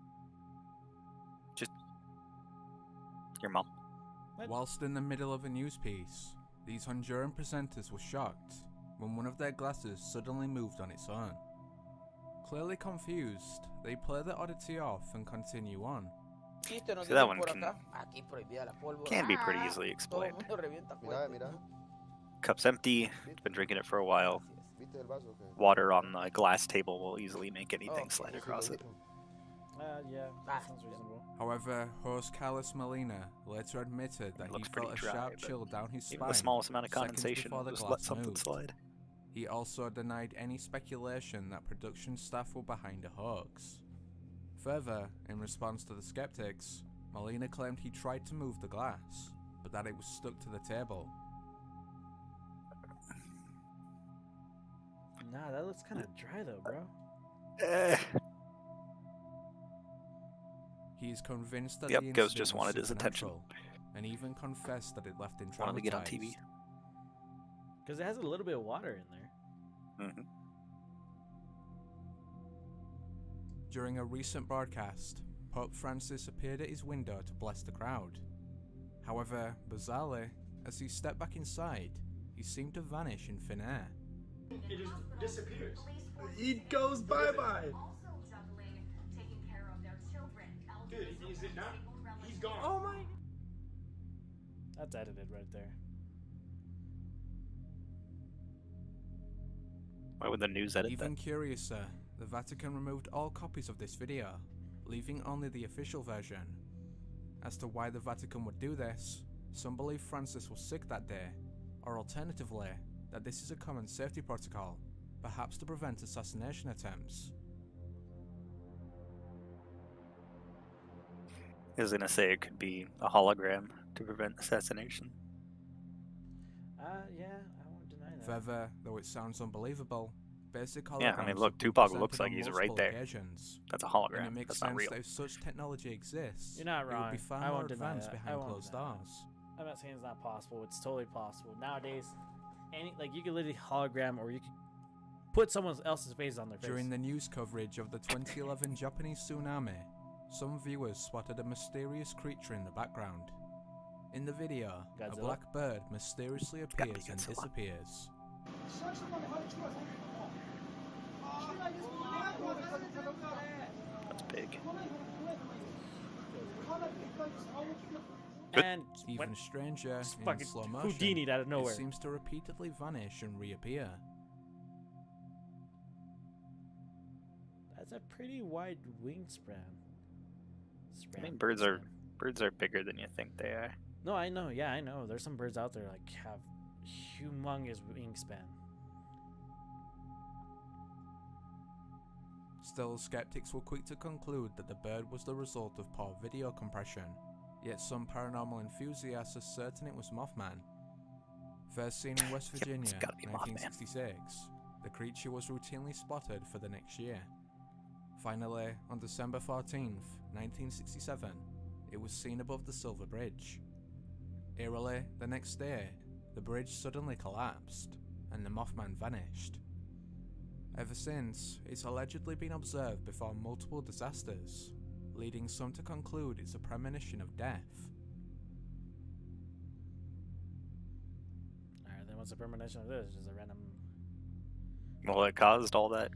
Just your mom. What? Whilst in the middle of a news piece, these Honduran presenters were shocked when one of their glasses suddenly moved on its own. Clearly confused, they play the oddity off and continue on. See, that one can be pretty easily explained. Cup's empty. Been drinking it for a while. Water on the glass table will easily make anything slide across it. Yeah, that sounds reasonable. However, host Carlos Molina later admitted that he felt a sharp chill down his spine. Even the smallest amount of condensation before the just glass let something moved. slide. He also denied any speculation that production staff were behind a hoax. Further, in response to the skeptics, Molina claimed he tried to move the glass, but that it was stuck to the table. Nah, that looks kind of dry though, bro. He is convinced that Yep, the Ghost incident just was wanted his attention. supernatural, and even confessed that it left him Wanted to get on traumatized. TV. Because it has a little bit of water in there. Mm-hmm. During a recent broadcast, Pope Francis appeared at his window to bless the crowd. However, bizarrely, as he stepped back inside, he seemed to vanish in thin air. It just disappears. It goes bye-bye. Dude, is it not? He's gone. Oh my. That's edited right there. Why would the news edit Even that? curiouser, the Vatican removed all copies of this video, leaving only the official version. As to why the Vatican would do this, some believe Francis was sick that day, or alternatively, that this is a common safety protocol, perhaps to prevent assassination attempts. I was gonna say it could be a hologram to prevent assassination. Yeah, I won't deny that. Further, though it sounds unbelievable, basic holograms Yeah, I mean, have look, been Tupac presented looks like on he's right multiple there. occasions. That's a And hologram. it makes That's sense not real. that if such technology exists, You're not it would wrong. be far I more won't deny advanced that. I behind won't closed deny that. doors. I'm not saying it's not possible. It's totally possible. Nowadays, you could literally hologram, or you could put someone else's face on their face. During the news coverage of the 2011 Japanese tsunami, some viewers spotted a mysterious creature in the background. In the video, a Godzilla? black bird mysteriously appears and disappears. That's big. And Even stranger, just in fucking slow motion, Houdini'd out of nowhere. it seems to repeatedly vanish and reappear. That's a pretty wide wingspan. I mean, birds are bigger than you think they are. No, I know. Yeah, I know. There's some birds out there have humongous wingspan. Still, skeptics were quick to conclude that the bird was the result of poor video compression, yet some paranormal enthusiasts are certain it was Mothman. First seen in West Virginia, gotta be Mothman. 1966, the creature was routinely spotted for the next year. Finally, on December 14th, 1967, it was seen above the Silver Bridge. Eerily, the next day, the bridge suddenly collapsed, and the Mothman vanished. Ever since, it's allegedly been observed before multiple disasters, leading some to conclude it's a premonition of death. Alright, then what's the premonition of this? Just a random... Well, it caused all that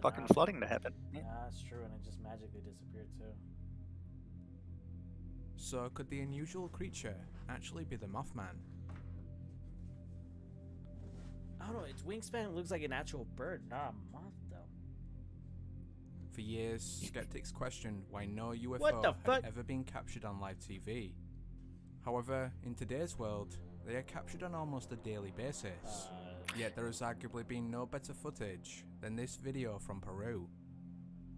fucking tsunami. flooding to happen. Yeah. That's true, and it just magically disappeared too. So could the unusual creature actually be the Mothman? I don't know, its wingspan looks like an actual bird, not a moth though. For years, skeptics questioned why no What UFO the had fuck? ever been captured on live TV. However, in today's world, they are captured on almost a daily basis. Yet there has arguably been no better footage than this video from Peru.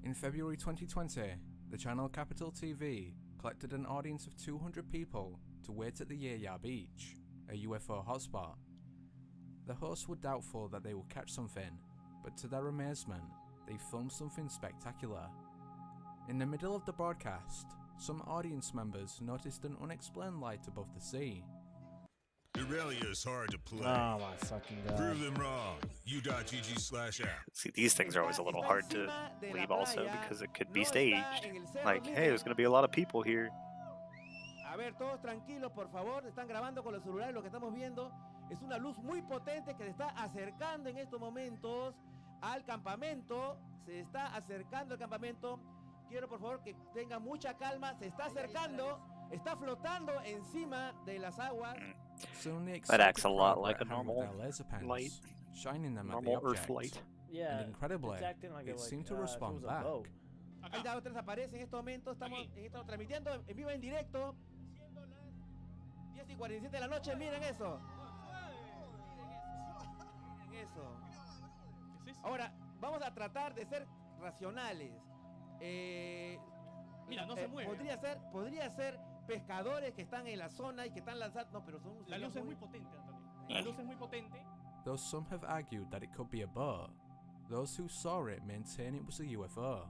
In February 2020, the channel Capital TV collected an audience of 200 people to wait at the Yaya Beach, a UFO hotspot. The hosts were doubtful that they would catch something, but to their amazement, they filmed something spectacular. In the middle of the broadcast, some audience members noticed an unexplained light above the sea. Aurelia is hard to play. Oh my fucking god. Prove them wrong. U.GG/app. See, these things are always a little hard to believe also because it could be staged. Like, hey, there's going to be a lot of people here. A ver, todos tranquilos, por favor. Están grabando con los celulares. Lo que estamos viendo es una luz muy potente que se está acercando en estos momentos al campamento. Se está acercando al campamento. quiero por favor que tenga mucha calma. Se está acercando, está flotando encima de las aguas. Soon the That acts a excited lot crowd like a went hand with normal their laser pens, light, shining them at the normal Earth object. light. Yeah, And incredibly, it's acting like it like, seemed to if it respond was a back. boat. Ahí está, otra vez aparece en este momento. Estamos transmitiendo en vivo en directo. 10:47 de la noche, miren eso. Miren eso. Ahora, vamos a tratar de ser racionales. Mira, no se mueve. Podría ser pescadores que están en la zona y que están lanzando. No, pero son. La luz es muy potente, Antonio. La luz es muy potente. Though some have argued that it could be a boat, those who saw it maintain it was a UFO.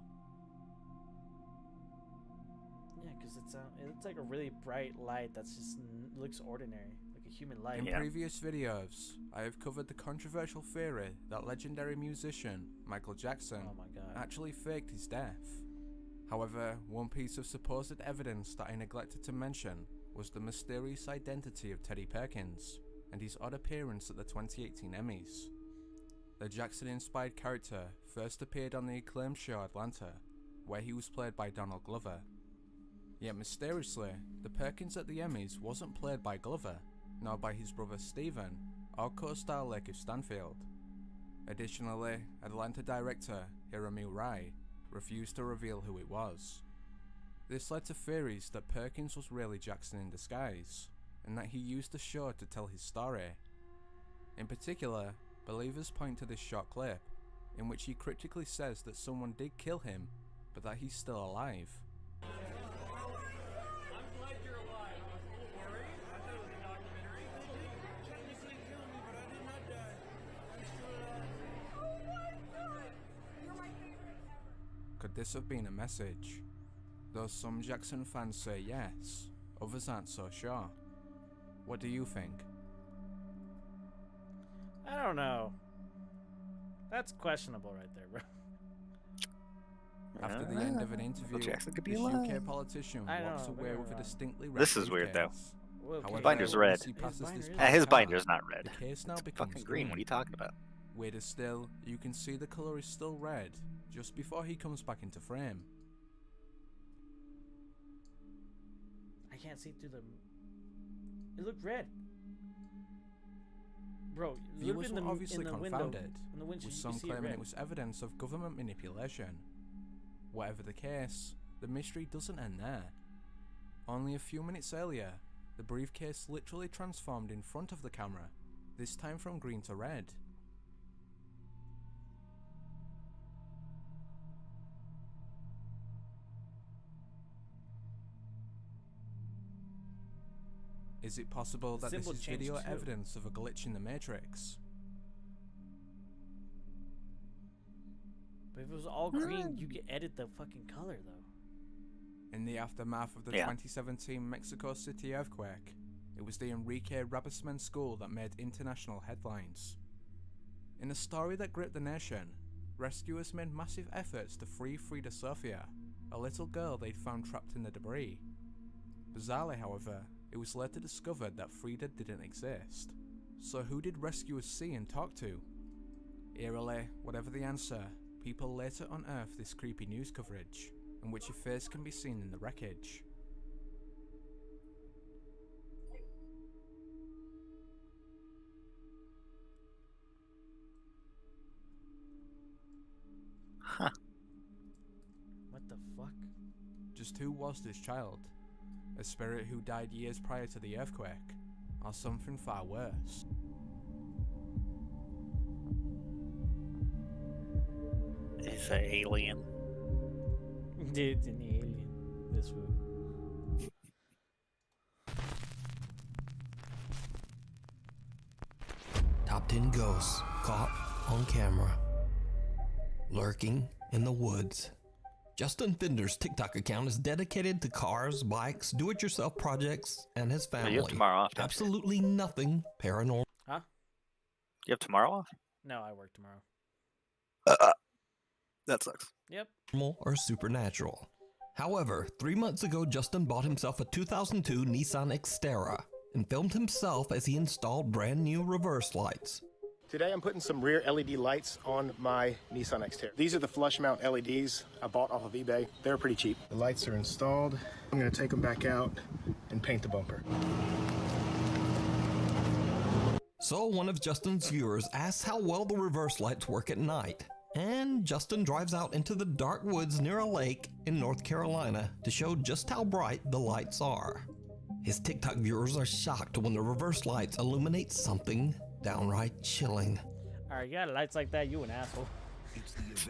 Yeah, because it's like a really bright light that's just looks ordinary, like a human light. In previous videos, I have covered the controversial theory that legendary musician Michael Jackson actually faked his death. However, one piece of supposed evidence that I neglected to mention was the mysterious identity of Teddy Perkins and his odd appearance at the 2018 Emmys. The Jackson-inspired character first appeared on the acclaimed show Atlanta, where he was played by Donald Glover. Yet mysteriously, the Perkins at the Emmys wasn't played by Glover, nor by his brother Stephen, or co-star Lakeith Stanfield. Additionally, Atlanta director Hiromu Rai refused to reveal who it was. This led to theories that Perkins was really Jackson in disguise, and that he used the show to tell his story. In particular, believers point to this short clip, in which he cryptically says that someone did kill him, but that he's still alive. Could this have been a message? Though some Jackson fans say yes, others aren't so sure. What do you think? I don't know. That's questionable right there, bro. After the end of an interview, Jackson could be this alive. UK politician walks away with a distinctly red This is weird though. briefcase. His However, binder's red. once he passes this His plaque, binder's not red. The case now It's becomes fucking green. What are you talking about? Weirder still, you can see the colour is still red, just before he comes back into frame. I can't see through the. It looked red. Bro, Viewers look were obviously in the confounded, window. In the windshield, with you some can see claiming red. it was evidence of government manipulation. Whatever the case, the mystery doesn't end there. Only a few minutes earlier, the briefcase literally transformed in front of the camera, this time from green to red. Is it possible that this symbol is changed video too. evidence of a glitch in the Matrix? But if it was all green, you could edit the fucking color though. In the aftermath of the 2017 Mexico City earthquake, it was the Enrique Rabasman School that made international headlines. In a story that gripped the nation, rescuers made massive efforts to free Frida Sofia, a little girl they'd found trapped in the debris. Bizarrely, however, it was later discovered that Frida didn't exist. So who did rescuers see and talk to? Eerily, whatever the answer, people later unearthed this creepy news coverage, in which a face can be seen in the wreckage. Huh. What the fuck? Just who was this child? A spirit who died years prior to the earthquake? Or something far worse? It's an alien. Dude, it's an alien. This food. Top 10 ghosts caught on camera. Lurking in the woods. Justin Finder's TikTok account is dedicated to cars, bikes, do-it-yourself projects, and his family. You have tomorrow off, don't you? Absolutely nothing paranormal. Huh? You have tomorrow off? No, I work tomorrow. That sucks. Yep. Or supernatural. However, 3 months ago, Justin bought himself a 2002 Nissan Xterra and filmed himself as he installed brand new reverse lights. Today I'm putting some rear LED lights on my Nissan Xterra. These are the flush mount LEDs I bought off of eBay. They're pretty cheap. The lights are installed. I'm gonna take them back out and paint the bumper. So one of Justin's viewers asks how well the reverse lights work at night. And Justin drives out into the dark woods near a lake in North Carolina to show just how bright the lights are. His TikTok viewers are shocked when the reverse lights illuminate something downright chilling. Alright, you got lights like that, you an asshole.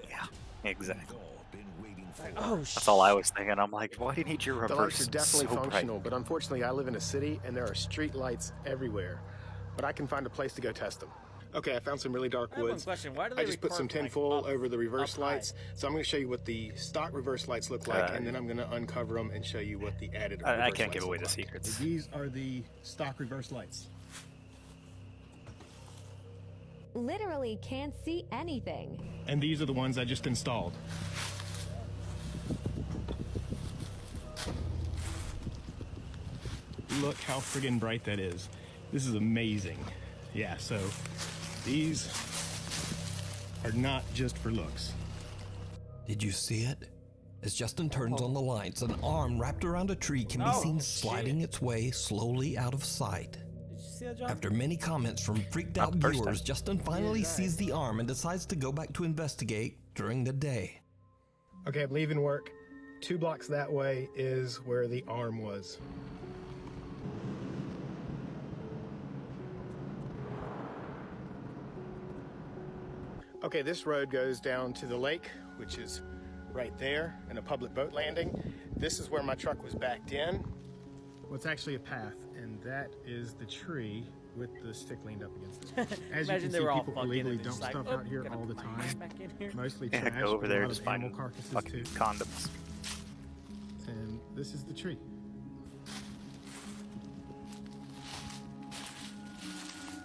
Yeah, exactly. Oh, that's all I was thinking. I'm like, why do you need your reverse? The lights are definitely so functional, but unfortunately I live in a city and there are street lights everywhere. But I can find a place to go test them. Okay, I found some really dark I have one woods. question. Why do they I just put some record, like, tinfoil up- over the reverse up high? lights. So I'm going to show you what the stock reverse lights look like, and then I'm going to uncover them and show you what the added I reverse can't give lights away look the like. secrets. These are the stock reverse lights. Literally can't see anything. And these are the ones I just installed. Look how friggin' bright that is. This is amazing. Yeah, so these are not just for looks. Did you see it? As Justin turns on the lights, an arm wrapped around a tree can be seen sliding its way slowly out of sight. Did you see that, John? After many comments from freaked out viewers, Justin finally sees the arm and decides to go back to investigate during the day. Okay, I'm leaving work. 2 blocks that way is where the arm was. Okay, this road goes down to the lake, which is right there, and a public boat landing. This is where my truck was backed in. Well, it's actually a path, and that is the tree with the stick leaned up against it. As you Imagine can they see, were all people fucking illegally and dump just stuff like, out here gonna all the put my time. back in here. Mostly Yeah, trash, go over but a there lot just of animal find carcasses fucking too. condoms. And this is the tree.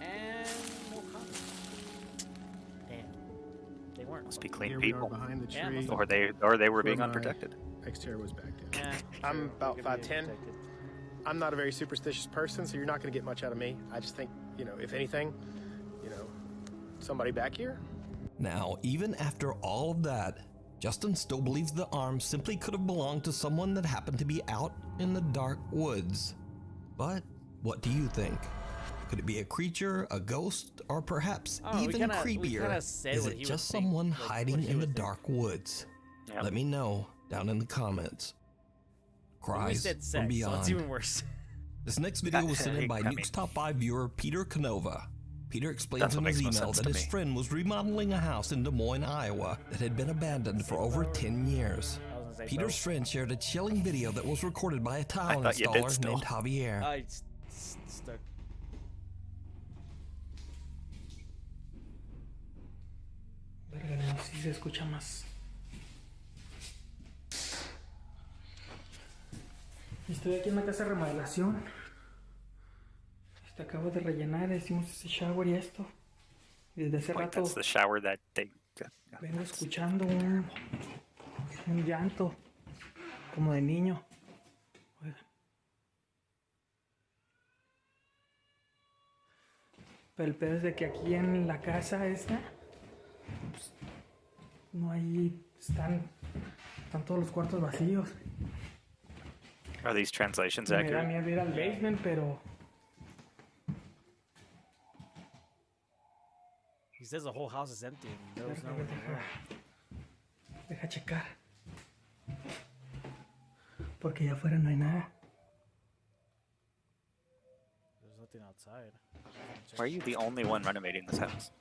And no comments. Damn. They weren't. Must be clean Here we are people. behind the Yeah, tree. must Or they were where being my unprotected. Xterra was backed in. Yeah, I'm true. about They could be 5'10". unprotected. I'm not a very superstitious person, so you're not going to get much out of me. I just think, you know, if anything, you know, somebody back here. Now, even after all of that, Justin still believes the arm simply could have belonged to someone that happened to be out in the dark woods. But what do you think? Could it be a creature, a ghost, or perhaps We even kinda creepier? said Is what it he just would think, someone like, what hiding he in the would think. dark woods? Yep. Let me know down in the comments. We Cries said from sex, so beyond. it's even worse. This next video was sent in by I mean- Nuke's Top 5 viewer Peter Canova. Peter explains That's in what his makes no email sense that to his me. friend was remodeling a house in Des Moines, Iowa that had been abandoned for over 10 years. I was gonna say Peter's friend shared a chilling video that was recorded by a tile thought you did installer still. named Javier. It's stuck. Verga, no, sí se escucha más. Estoy aquí en la casa de remodelación. Acabo de rellenar, hicimos ese shower y esto. Y desde hace Like rato that's the shower that they. vengo escuchando un llanto como de niño. Oigan. Pero el pedo es de que aquí en la casa esta pues, no hay, están todos los cuartos vacíos. Are these translations Me da accurate? miedo ir al basement, pero He says the whole house is empty and there's no one there. deja checar. Porque allá afuera no hay nada. There's nothing outside. Why are you the only one renovating this house?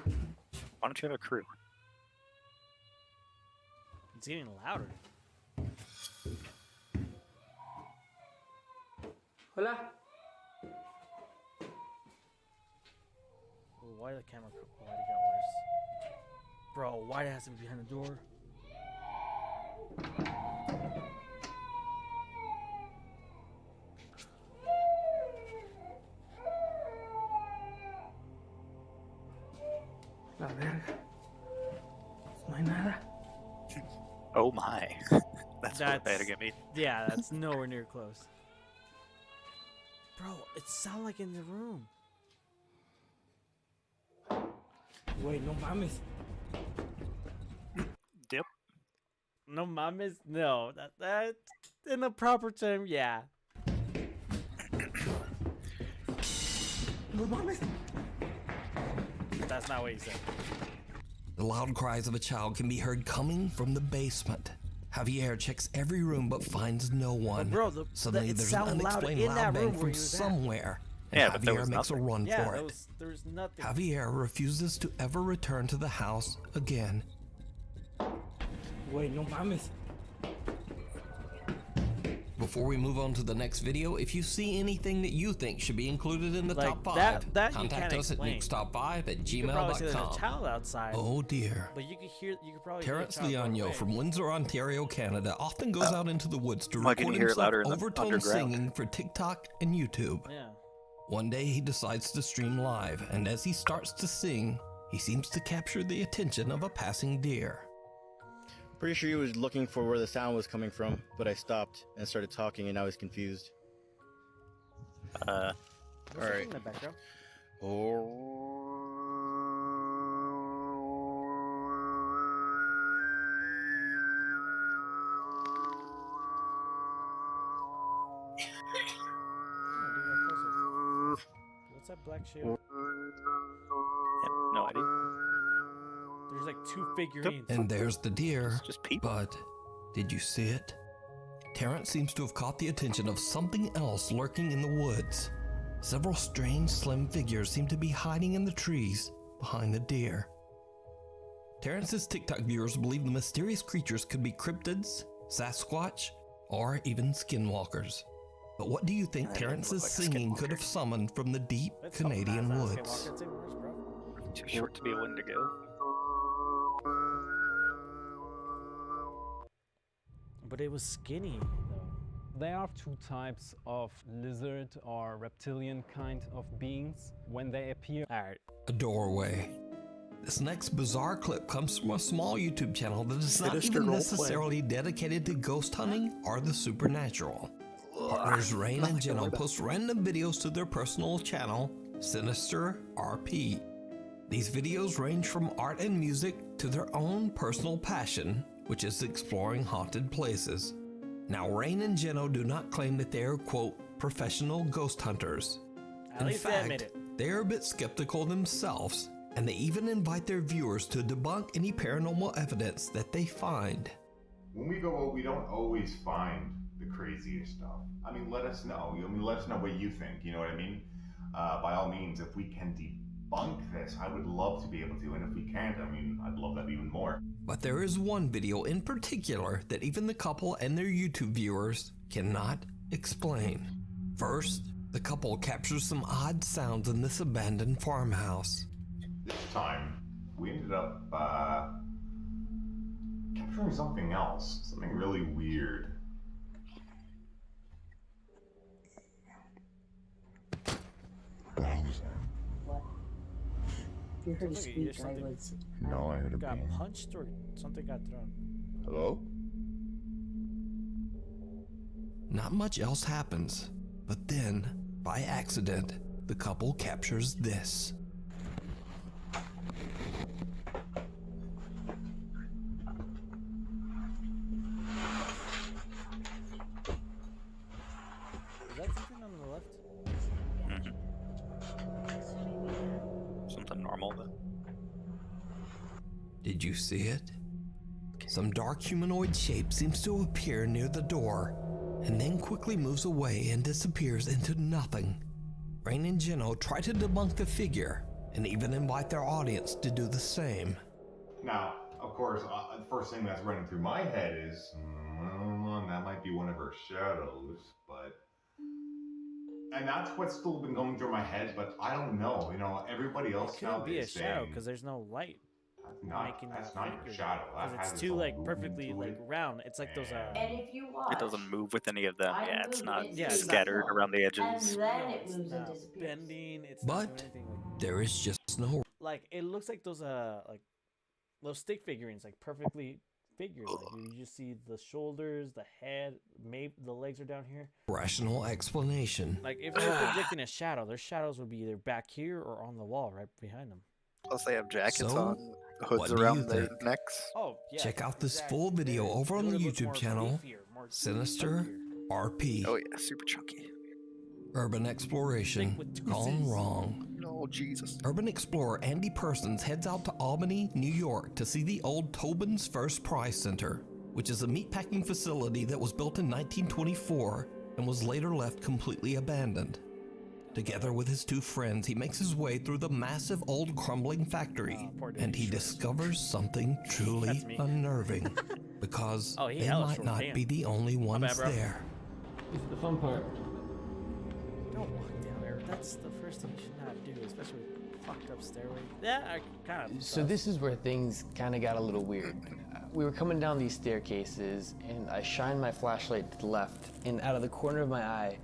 Why don't you have a crew? It's getting louder. Hola. Ooh, why the camera quality got worse? Bro, why it has to be behind the door? La verga. No hay nada. Oh my. That's really bad to get me. Yeah, that's nowhere near close. Bro, it sounded like in the room. Wait, no mames. Dip. No mames? No, that in the proper term, yeah. No mames. That's not what he said. The loud cries of a child can be heard coming from the basement. Javier checks every room but finds no one. But bro, Suddenly it there's an sounded loud unexplained in loud that room bang where from he was at. somewhere. And Yeah, but there Javier was makes a nothing. run Yeah, for it. there was nothing. Javier refuses to ever return to the house again. Wait, no mames. Before we move on to the next video, if you see anything that you think should be included in the Like, top 5, that you contact can't us explain. at nukestop5@gmail.com. You could probably say there's a child outside. Oh dear. But you could probably Terrence hear a child going Leonio away. from Windsor, Ontario, Canada often goes out into the woods to Why can record you hear it himself louder in the overtone underground? singing for TikTok and YouTube. Yeah. One day he decides to stream live, and as he starts to sing, he seems to capture the attention of a passing deer. Pretty sure he was looking for where the sound was coming from, but I stopped and started talking and now he's confused. What's Alright. in the background? What's that black shield? No idea. There's like 2 figurines. And there's the deer. Just people. But did you see it? Terrence seems to have caught the attention of something else lurking in the woods. Several strange, slim figures seem to be hiding in the trees behind the deer. Terrence's TikTok viewers believe the mysterious creatures could be cryptids, Sasquatch, or even skinwalkers. But what do you think Terrence's singing could have summoned from the deep Canadian woods? Too short to be a Wendigo. But it was skinny, though. There are 2 types of lizard or reptilian kind of beings. When they appear, A doorway. This next bizarre clip comes from a small YouTube channel that is not Sinister even roleplay. necessarily dedicated to ghost hunting or the supernatural. Partners Rain and Jenno post random videos to their personal channel, Sinister RP. These videos range from art and music to their own personal passion, which is exploring haunted places. Now, Rain and Jenno do not claim that they are, quote, professional ghost hunters. At In least they admit fact, it. they are a bit skeptical themselves, and they even invite their viewers to debunk any paranormal evidence that they find. When we go out, we don't always find the craziest stuff. I mean, let us know. Let us know what you think. You know what I mean? By all means, if we can debunk this, I would love to be able to. And if we can't, I mean, I'd love that even more. But there is one video in particular that even the couple and their YouTube viewers cannot explain. First, the couple captures some odd sounds in this abandoned farmhouse. This time, we ended up capturing something else. Something really weird. If you heard a Sounds like squeak, I something was. No, I heard a got bang. punched or something got thrown. Hello? Not much else happens, but then, by accident, the couple captures this. Is that something on the left? Something normal then. Did you see it? Some dark humanoid shape seems to appear near the door, and then quickly moves away and disappears into nothing. Rain and Jenno try to debunk the figure, and even invite their audience to do the same. Now, of course, the first thing that's running through my head is, that might be one of her shadows, but... And that's what's still been going through my head, but I don't know. You know, everybody else It now couldn't be a is shadow saying, because there's no light. that's not your shadow. That Because has it's its too own like movement perfectly to like it. round. It's like those And if you watch, It doesn't move with any of them. I Yeah, it's move not it Yeah, it's scattered not- around the and edges. then it it's moves and not disappears. bending. It's not But doing anything like there is just no like it looks like those stick figurines, like perfectly figured. Like you just see the shoulders, the head, maybe the legs are down here. rational explanation. Like if you're projecting a shadow, their shadows would be either back here or on the wall right behind them. Plus they have jackets So, on, hoods what do you around their think? necks. Oh, yeah. Check out this exactly. full video over on the It looks YouTube more channel, beefier, more Sinister RP. Oh yeah, super chunky. Urban exploration gone wrong. Oh Jesus. Urban explorer Andy Persons heads out to Albany, New York to see the old Tobin's First Prize Center, which is a meatpacking facility that was built in 1924 and was later left completely abandoned. Together with his two friends, he makes his way through the massive old crumbling factory, and he discovers something truly unnerving, because they might not be the only ones there. This is the fun part. Don't walk down there. That's the first thing you should not do, especially with fucked up stairway. Yeah, I kind of. So this is where things kind of got a little weird. We were coming down these staircases, and I shined my flashlight to the left, and out of the corner of my eye,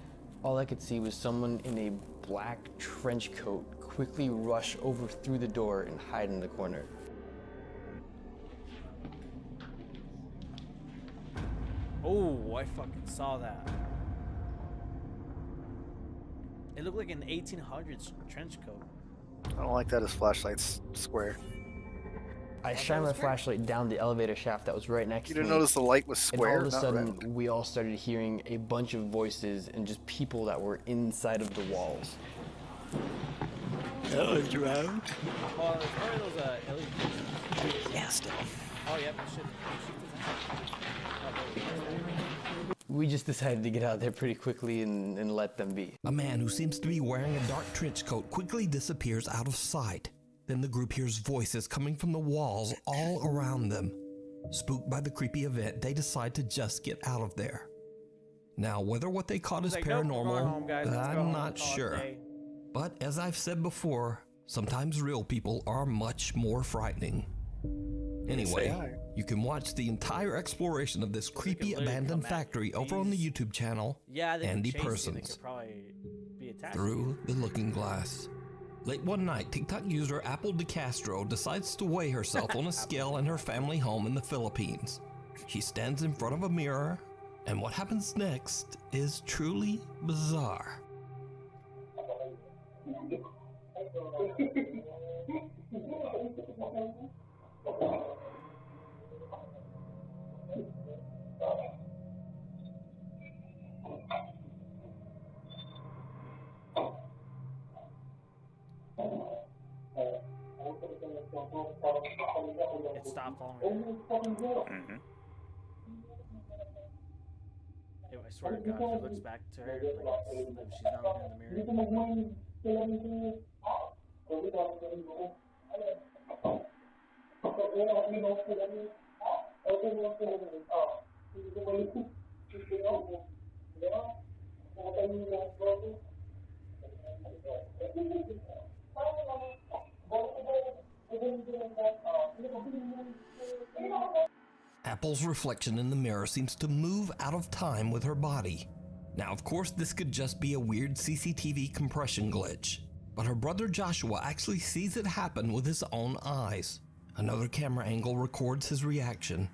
all I could see was someone in a black trench coat quickly rush over through the door and hide in the corner. Oh, I fucking saw that. It looked like an 1800s trench coat. I don't like that his flashlight's square. I shined my flashlight down the elevator shaft that was right next You to me. didn't notice the light was square? And all of a Not sudden, round. we all started hearing a bunch of voices and just people that were inside of the walls. Oh, it's around. Oh, it's probably those LEDs. Yeah, still. Oh, yeah, we should. We just decided to get out there pretty quickly and let them be. A man who seems to be wearing a dark trench coat quickly disappears out of sight. Then the group hears voices coming from the walls all around them. Spooked by the creepy event, they decide to just get out of there. Now, whether what they caught is Like, nope, we're going paranormal, home, guys. Let's go I'm home, not call it a sure. day. But as I've said before, sometimes real people are much more frightening. Anyway, you can watch the entire exploration of this creepy abandoned factory over on the YouTube channel, Yeah, they Andy could chase you. They Persons, could probably be attached. Through the Looking Glass. Late one night, TikTok user Apple DeCastro decides to weigh herself on a scale in her family home in the Philippines. She stands in front of a mirror, and what happens next is truly bizarre. It stopped following her. Ew, I swear to God, if she looks back to her, like, if she's not looking in the mirror. Apple's reflection in the mirror seems to move out of time with her body. Now, of course, this could just be a weird CCTV compression glitch, but her brother Joshua actually sees it happen with his own eyes. Another camera angle records his reaction.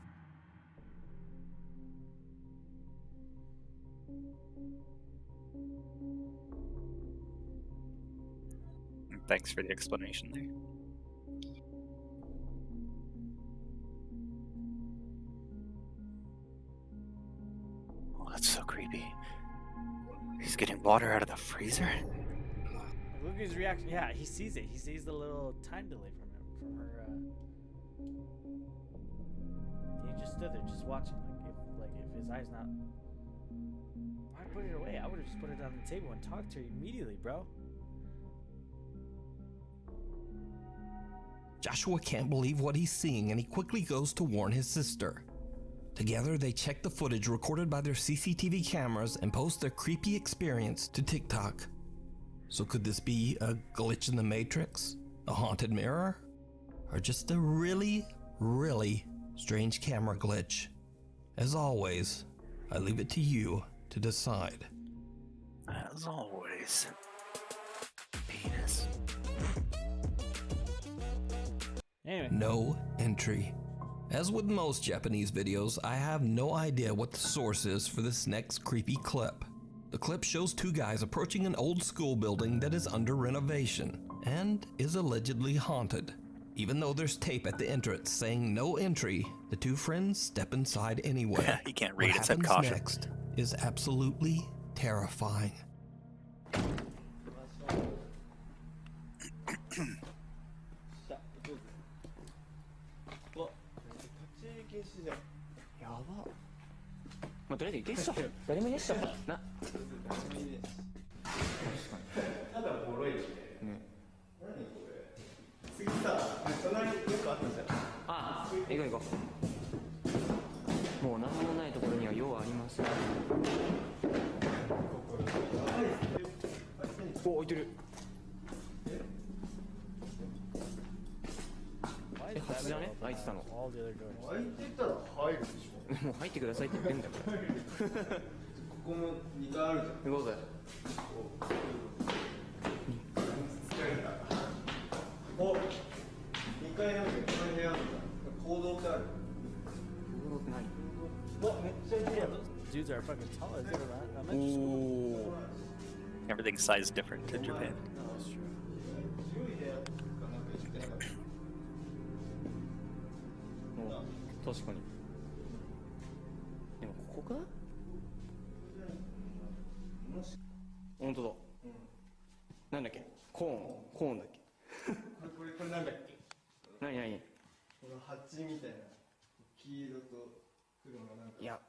Thanks for the explanation there. Oh, that's so creepy. He's getting water out of the freezer? Look at his reaction. Yeah, he sees it. He sees the little time delay from her. He just stood there, just watching. Like if his eyes not. Why put it away? I would have just put it on the table and talked to her immediately, bro. Joshua can't believe what he's seeing, and he quickly goes to warn his sister. Together, they check the footage recorded by their CCTV cameras and post their creepy experience to TikTok. So could this be a glitch in the Matrix? A haunted mirror? Or just a really, really strange camera glitch? As always, I leave it to you to decide. As always. Penis. Anyway. No entry. As with most Japanese videos, I have no idea what the source is for this next creepy clip. The clip shows two guys approaching an old school building that is under renovation and is allegedly haunted. Even though there's tape at the entrance saying no entry, the two friends step inside anyway. He can't read, What it said happens caution. next is absolutely terrifying. All the other doors. 開いてたら入るでしょ。もう入ってくださいって言ってんだから。ここも2階あるじゃん。どうだよ。お、2階なんだけど、この部屋なんだ。行動ってある。行動って何？わ、めっちゃいいやん。Dudes are fucking tall. Is it that much? Everything's sized different in Japan. No, that's true. 確かに。でもここか？本当だ。なんだっけ？コーンだっけ？これなんだっけ？何？この蜂みたいな黄色と黒のなんか。いや、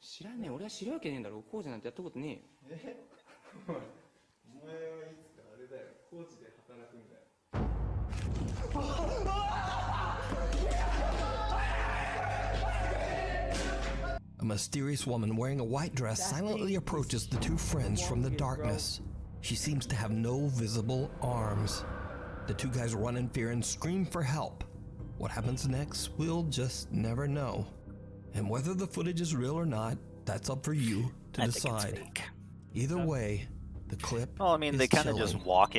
知らねえ。俺は知るわけねえんだろ。工事なんてやったことねえよ。お前はいつかあれだよ。工事で働くんだよ。A mysterious woman wearing a white dress silently approaches the two friends from the darkness. She seems to have no visible arms. The two guys run in fear and scream for help. What happens next, we'll just never know. And whether the footage is real or not, that's up for you to decide. Either way, the clip Well, I mean, they kind of chilling. just walk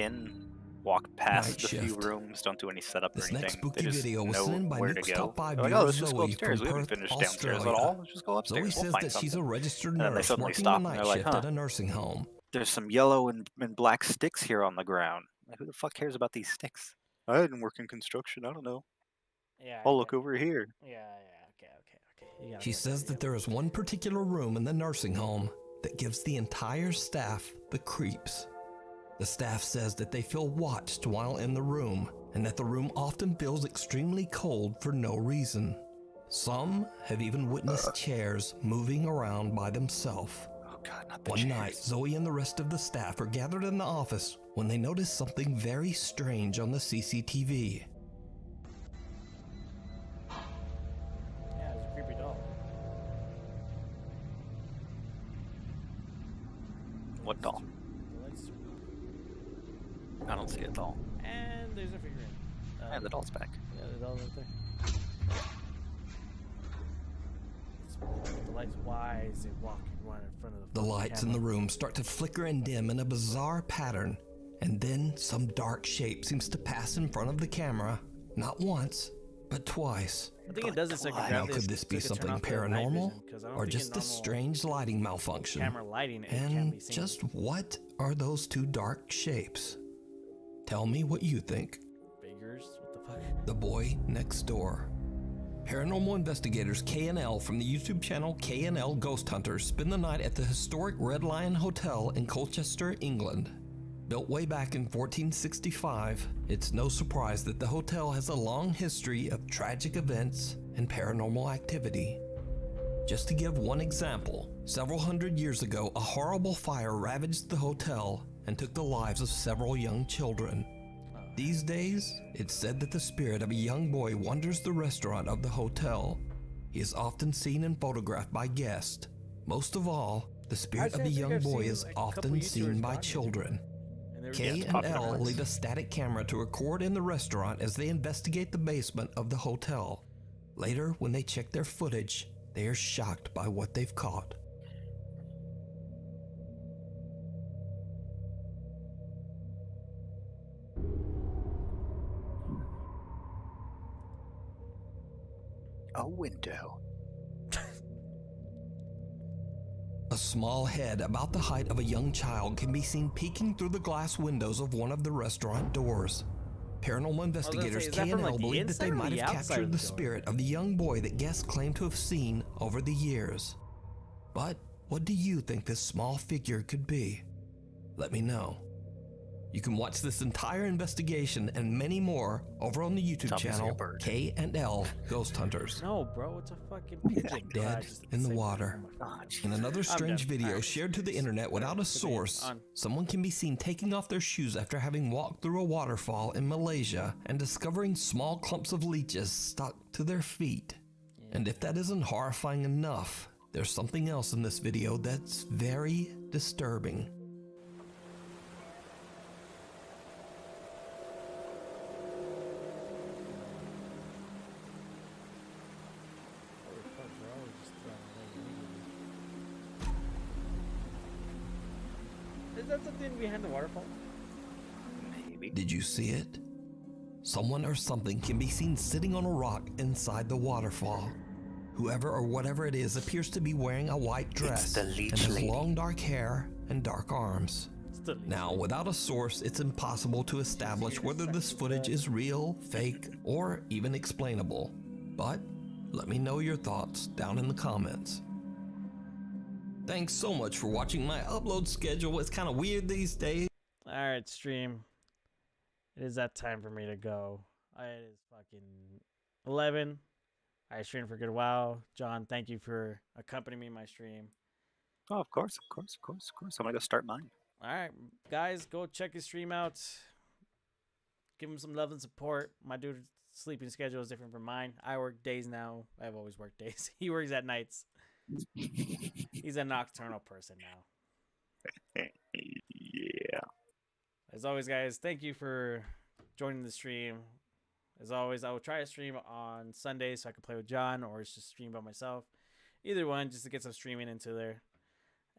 past Night the few shift. rooms, don't do any setup This or anything. next spooky They just video was know sent in by where Nick's to go. top 5 They're like, oh, viewer let's just go Zoe upstairs. from We haven't Perth, finished downstairs Australia. at all. Let's just go upstairs. Zoe We'll says find that she's a something. registered And then they nurse suddenly working stop the and night they're like, shift huh, at a nursing home. there's some yellow and black sticks here on the ground. Like, who the fuck cares about these sticks? I didn't work in construction. I don't know. Yeah. Oh, look over here. Yeah. Okay. She says that there is one particular room in the nursing home that gives the entire staff the creeps. The staff says that they feel watched while in the room, and that the room often feels extremely cold for no reason. Some have even witnessed chairs moving around by themselves. Oh God, not the One chairs. night, Zoe and the rest of the staff are gathered in the office when they notice something very strange on the CCTV. Yeah, it's a creepy doll. What doll? The lights are- I don't see a doll. And there's a figurine. And the doll's back. Yeah, the doll's right there. The lights. Why is it walking right in front of the The lights in the room start to flicker and dim in a bizarre pattern, and then some dark shape seems to pass in front of the camera, not once, but twice. I think it does this Now, could this be something paranormal, or just a strange lighting malfunction? camera lighting, it can And be seen. just what are those two dark shapes? Tell me what you think. Figures? What the fuck? The Boy Next Door. Paranormal investigators K&L from the YouTube channel K&L Ghost Hunters spend the night at the historic Red Lion Hotel in Colchester, England. Built way back in 1465, it's no surprise that the hotel has a long history of tragic events and paranormal activity. Just to give one example, several hundred years ago, a horrible fire ravaged the hotel and took the lives of several young children. These days, it's said that the spirit of a young boy wanders the restaurant of the hotel. He is often seen and photographed by guests. Most of all, the spirit of the young boy is often seen by children. K and L leave a static camera to record in the restaurant as they investigate the basement of the hotel. Later, when they check their footage, they are shocked by what they've caught. A window. A small head about the height of a young child can be seen peeking through the glass windows of one of the restaurant doors. Paranormal investigators is that K from, and like, L the believe that inside they or might the have outside of captured the the door? spirit of the young boy that guests claim to have seen over the years. But what do you think this small figure could be? Let me know. You can watch this entire investigation and many more over on the YouTube channel K and L Ghost Hunters. No, bro, it's a fucking pigeon. Dead in the water. In another strange done. video Alright. shared to the internet without a source, On. someone can be seen taking off their shoes after having walked through a waterfall in Malaysia and discovering small clumps of leeches stuck to their feet. And if that isn't horrifying enough, there's something else in this video that's very disturbing. Is that something behind the waterfall? Did you see it? Someone or something can be seen sitting on a rock inside the waterfall. Whoever or whatever it is appears to be wearing a white dress and has long dark hair and dark arms. Now, without a source, it's impossible to establish whether this footage is real, fake, or even explainable. But let me know your thoughts down in the comments. Thanks so much for watching. My upload schedule is kind of weird these days. Alright, stream. It is that time for me to go. It is fucking 11. I streamed for a good while. John, thank you for accompanying me in my stream. Oh, of course. I'm gonna go start mine. Alright, guys, go check his stream out. Give him some love and support. My dude's sleeping schedule is different from mine. I work days now. I've always worked days. He works at nights. He's a nocturnal person now. Yeah. As always, guys, thank you for joining the stream. As always, I will try to stream on Sundays so I can play with John, or just stream by myself. Either one, just to get some streaming into there.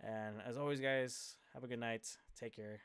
And as always, guys, have a good night. Take care.